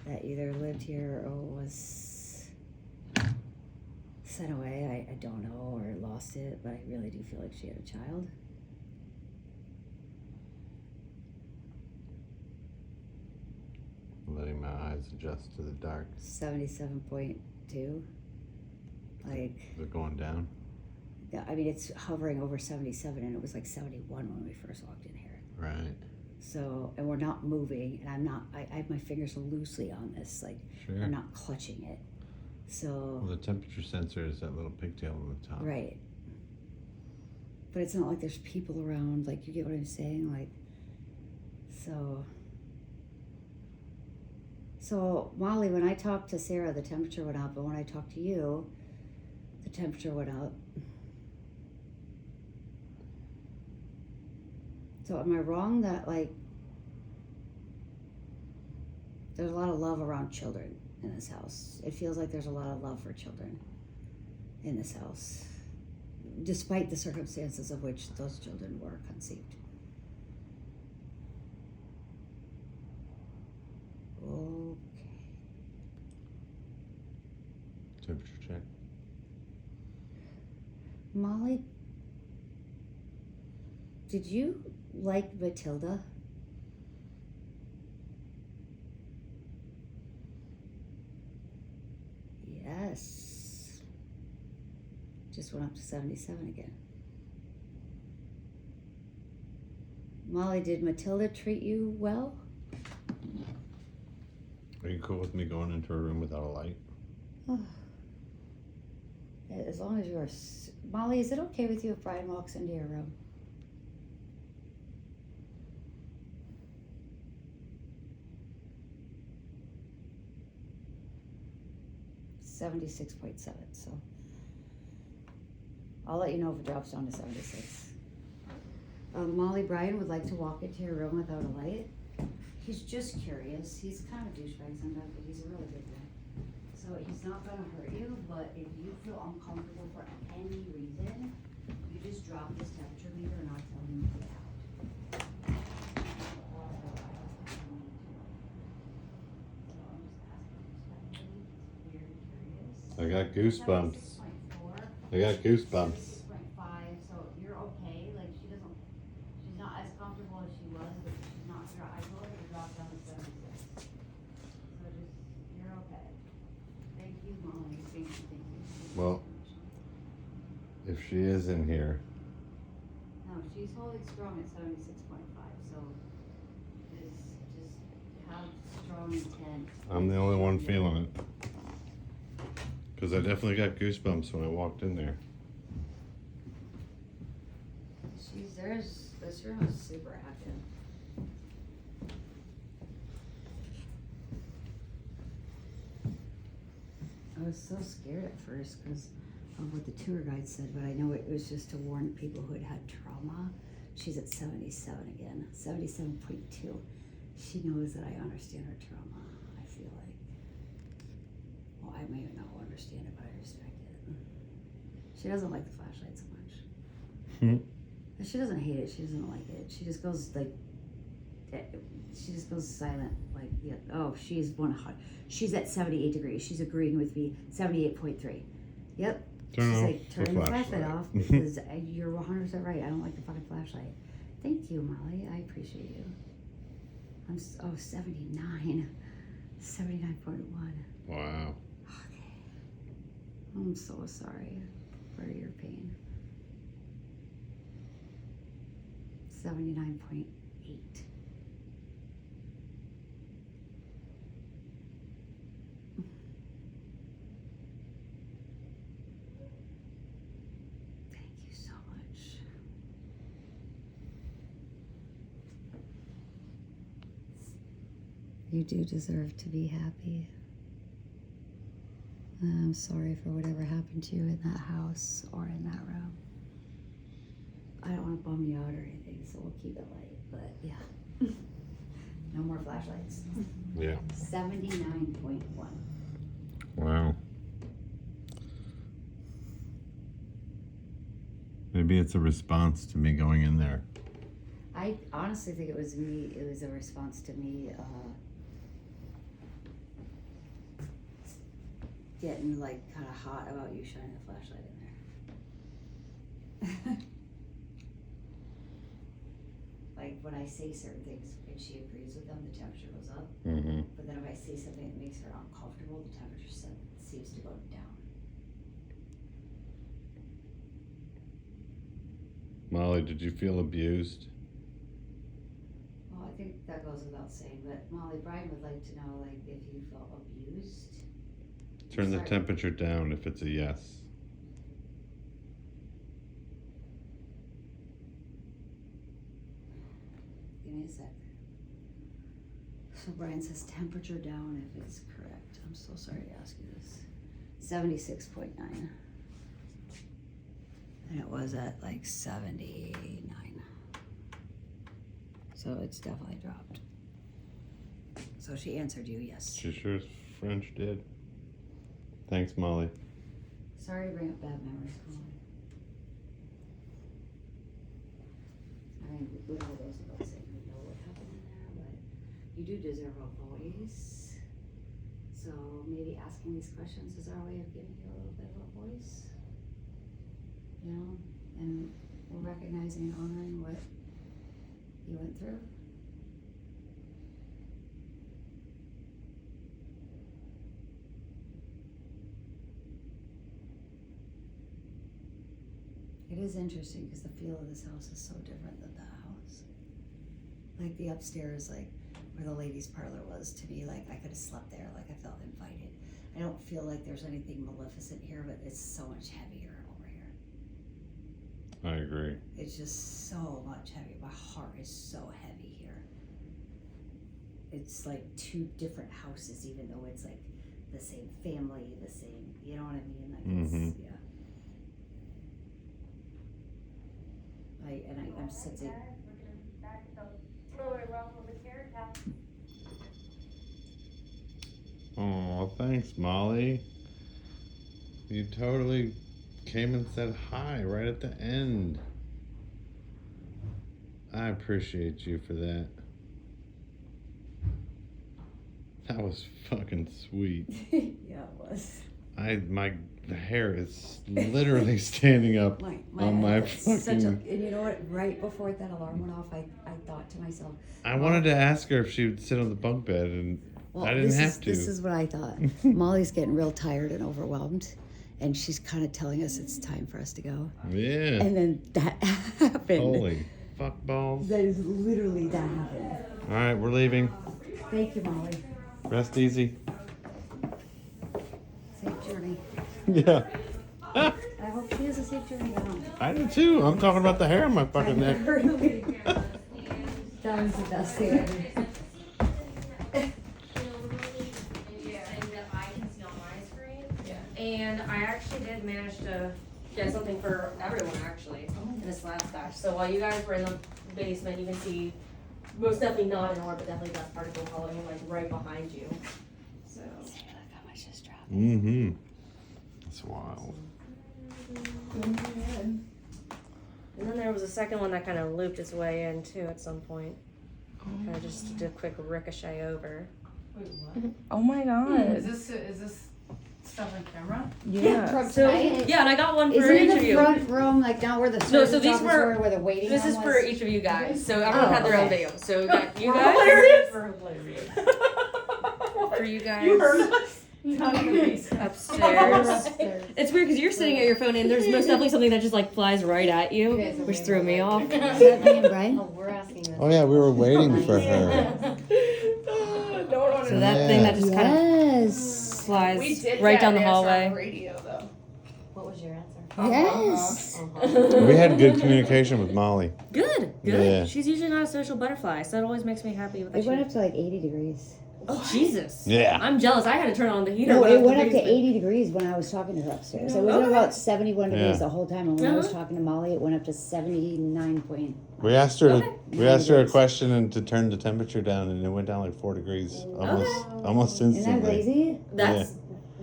that either lived here or was sent away. I don't know, or lost it, but I really do feel like she had a child. Letting my eyes adjust to the dark. 77.2. Like, They're going down. yeah, I mean, it's hovering over 77, and it was like 71 when we first walked in here. Right. So, and we're not moving, and I have my fingers loosely on this, like, Sure. I'm not clutching it. So, Well, the temperature sensor is that little pigtail on the top. right. But it's not like there's people around, like, you get what I'm saying? Like, so Molly, when I talked to Sarah, the temperature went up, but when I talked to you, the temperature went up. So am I wrong that, like, there's a lot of love around children in this house? It feels like there's a lot of love for children in this house, despite the circumstances of which those children were conceived. Okay. Temperature check. Molly, did you like Matilda? Yes. Just went up to 77 again. Molly, did Matilda treat you well? Are you cool with me going into a room without a light? As long as you're... Molly, is it okay with you if Brian walks into your room? .7, so I'll let you know if it drops down to 76. Molly, Brian would like to walk into your room without a light. He's just curious. He's kind of a douchebag sometimes, but he's a really good guy. So he's not gonna hurt you, but if you feel uncomfortable for any reason, you just drop this temperature meter and I'll tell him to get out. I got goosebumps. 76.4. I got goosebumps. 76.5, so you're okay. Like, she's not as comfortable as she was, but she's not, I told her to drop down to 76. So you're okay. Thank you, Molly. Thank you. Well, if she is in here, No, she's holding strong at 76.5, so just have strong intent. I'm the only one feeling it. Because I definitely got goosebumps when I walked in there. This room is super active. I was so scared at first because of what the tour guide said, but I know it was just to warn people who had had trauma. She's at 77 again, 77.2. She knows that I understand her trauma, I feel like. Well, I may not understand it, but I respect it. She doesn't like the flashlight so much. She doesn't hate it, she doesn't like it. She just goes silent, like, yeah, oh, she's 100. She's at 78 degrees. She's agreeing with me, 78.3. Yep. She's like, turn the flashlight off because you're 100% right. I don't like the fucking flashlight. Thank you, Molly. I appreciate you. 79. 79.1. Wow. Okay. I'm so sorry for your pain. 79.8. Thank you so much. You do deserve to be happy. I'm sorry for whatever happened to you in that house or in that room. I don't want to bum you out or anything, so we'll keep it light, but yeah. No more flashlights. Yeah. 79.1. Wow. Maybe it's a response to me going in there. I honestly think it was me, it was a response to me, getting like kinda hot about you shining a flashlight in there. Like when I say certain things and she agrees with them, the temperature goes up. Mm-hmm. But then if I say something that makes her uncomfortable, the temperature seems to go down. Molly, did you feel abused? Well, I think that goes without saying, but Molly, Brian would like to know, like, if you felt abused. Turn the Sorry. temperature down if it's a yes. Give me a sec. So Brian says temperature down if it's correct. I'm so sorry to ask you this. 76.9. And it was at like 79. So it's definitely dropped. So she answered you, yes. She sure as French did. Thanks, Molly. Sorry to bring up bad memories, Molly. I mean, it all goes without saying we know what happened in there, but you do deserve a voice. So maybe asking these questions is our way of giving you a little bit of a voice. You know, and we're recognizing and honoring what you went through. It is interesting because the feel of this house is so different than that house. Like the upstairs, like where the ladies' parlor was, to me, like I could have slept there, like I felt invited. I don't feel like there's anything maleficent here, but it's so much heavier over here. I agree. It's just so much heavier. My heart is so heavy here. It's like two different houses, even though it's like the same family, the same, you know what I mean? Like it's, yeah. I'm sitting. Guys, we're gonna be back, so really welcome to the carriage house. Oh, thanks, Molly. You totally came and said hi right at the end. I appreciate you for that. That was fucking sweet. Yeah, it was. The hair is literally standing up on my fucking. And you know what? Right before that alarm went off, I thought to myself, I wanted to ask her if she would sit on the bunk bed, and well, I didn't have to. This is what I thought. Molly's getting real tired and overwhelmed, and she's kind of telling us it's time for us to go. Yeah. And then that happened. Holy fuck balls. That is literally that happened. All right, we're leaving. Thank you, Molly. Rest easy. Safe journey. Yeah. I hope she has a safe journey down. I do too. I'm talking about the hair on my fucking neck. That was the best thing ever. That I can see on my screen. Yeah. And I actually did manage to get something for everyone actually in this last batch. So while you guys were in the basement, you can see most definitely not in order, but definitely dust particle coloring like right behind you. So. Look how much just dropped. Mm-hmm. That's wild. And then there was a second one that kind of looped its way in too at some point. Kind of just did a quick ricochet over. Wait, what? Oh my god. Is this stuff on camera? Yeah. So yeah, and I got one for Is it each in of the you. front room, like down where the No, surgeon's so these office were- where the waiting This is room for was? each of you guys. So everyone had their own okay. video. So we got you guys. For you guys. You heard us. Down in the basement. Upstairs. It's weird because you're sitting at your phone and there's most definitely something that just like flies right at you, which threw me off. Is that me and Brian? Oh, we're asking this. Oh yeah, we were waiting for her. So that thing that just kind of Yes. flies We did right get down the an answer on hallway. the radio though. What was your answer? Yes. We had good communication with Molly. Good. Yeah. She's usually not a social butterfly, so that always makes me happy with that. It went up to like 80 degrees. Oh Jesus. Yeah. I'm jealous. I had to turn on the heater. No, when I it was went in up the to basement. 80 degrees when I was talking to her upstairs. It was Okay. about 71 degrees Yeah. the whole time, and when I was Uh-huh. talking to Molly, it went up to 79 point. We asked her. Okay. We asked her a question and to turn the temperature down, and it went down like 4 degrees, almost Isn't that instantly. crazy? That's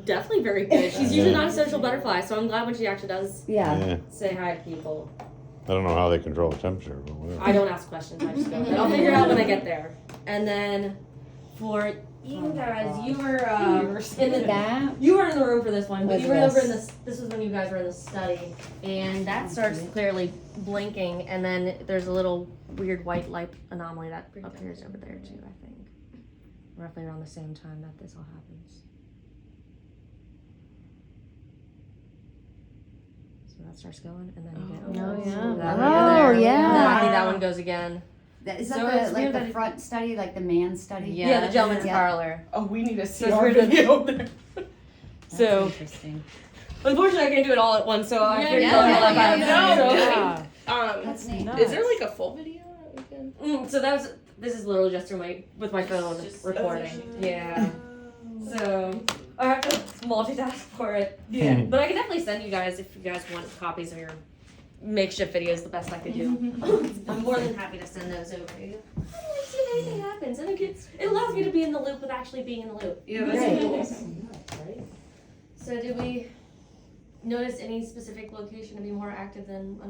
definitely very good. She's usually Yeah. not a social butterfly, so I'm glad when she actually does Yeah. Yeah. say hi to people. don't know how they control the temperature, but whatever. I don't ask questions, I just go there. I'll figure it out when I get there. And then for you guys, you were in the That you were in the room for this one, but Was you were over in this. this was when you guys were in the study, and that starts clearly blinking, and then there's a little weird white light anomaly that appears over there too. I think roughly around the same time that this all happens. So that starts going, and then you get Oh, yeah. that Oh, over there. yeah. And then I think that one goes again. Is So that it's the, weird like that the it- front study, like the man study? Yeah, the gentleman's Yeah. parlor. Oh, we need to see So our we're the- video there. So interesting. unfortunately, I can't do it all at once. So I figured yeah, I'll do it yeah, like yeah, that. No, That's neat. is there like a full video that we can? So this is literally just through with my phone recording. Yeah. So I have to multitask for it. Yeah. But I can definitely send you guys if you guys want copies of your makeshift videos. The best I could do. I'm more than happy to send those over to you. I don't like see if anything happens, and it allows me to be in the loop with actually being in the loop. Yeah, that's cool. So did we notice any specific location to be more active than another?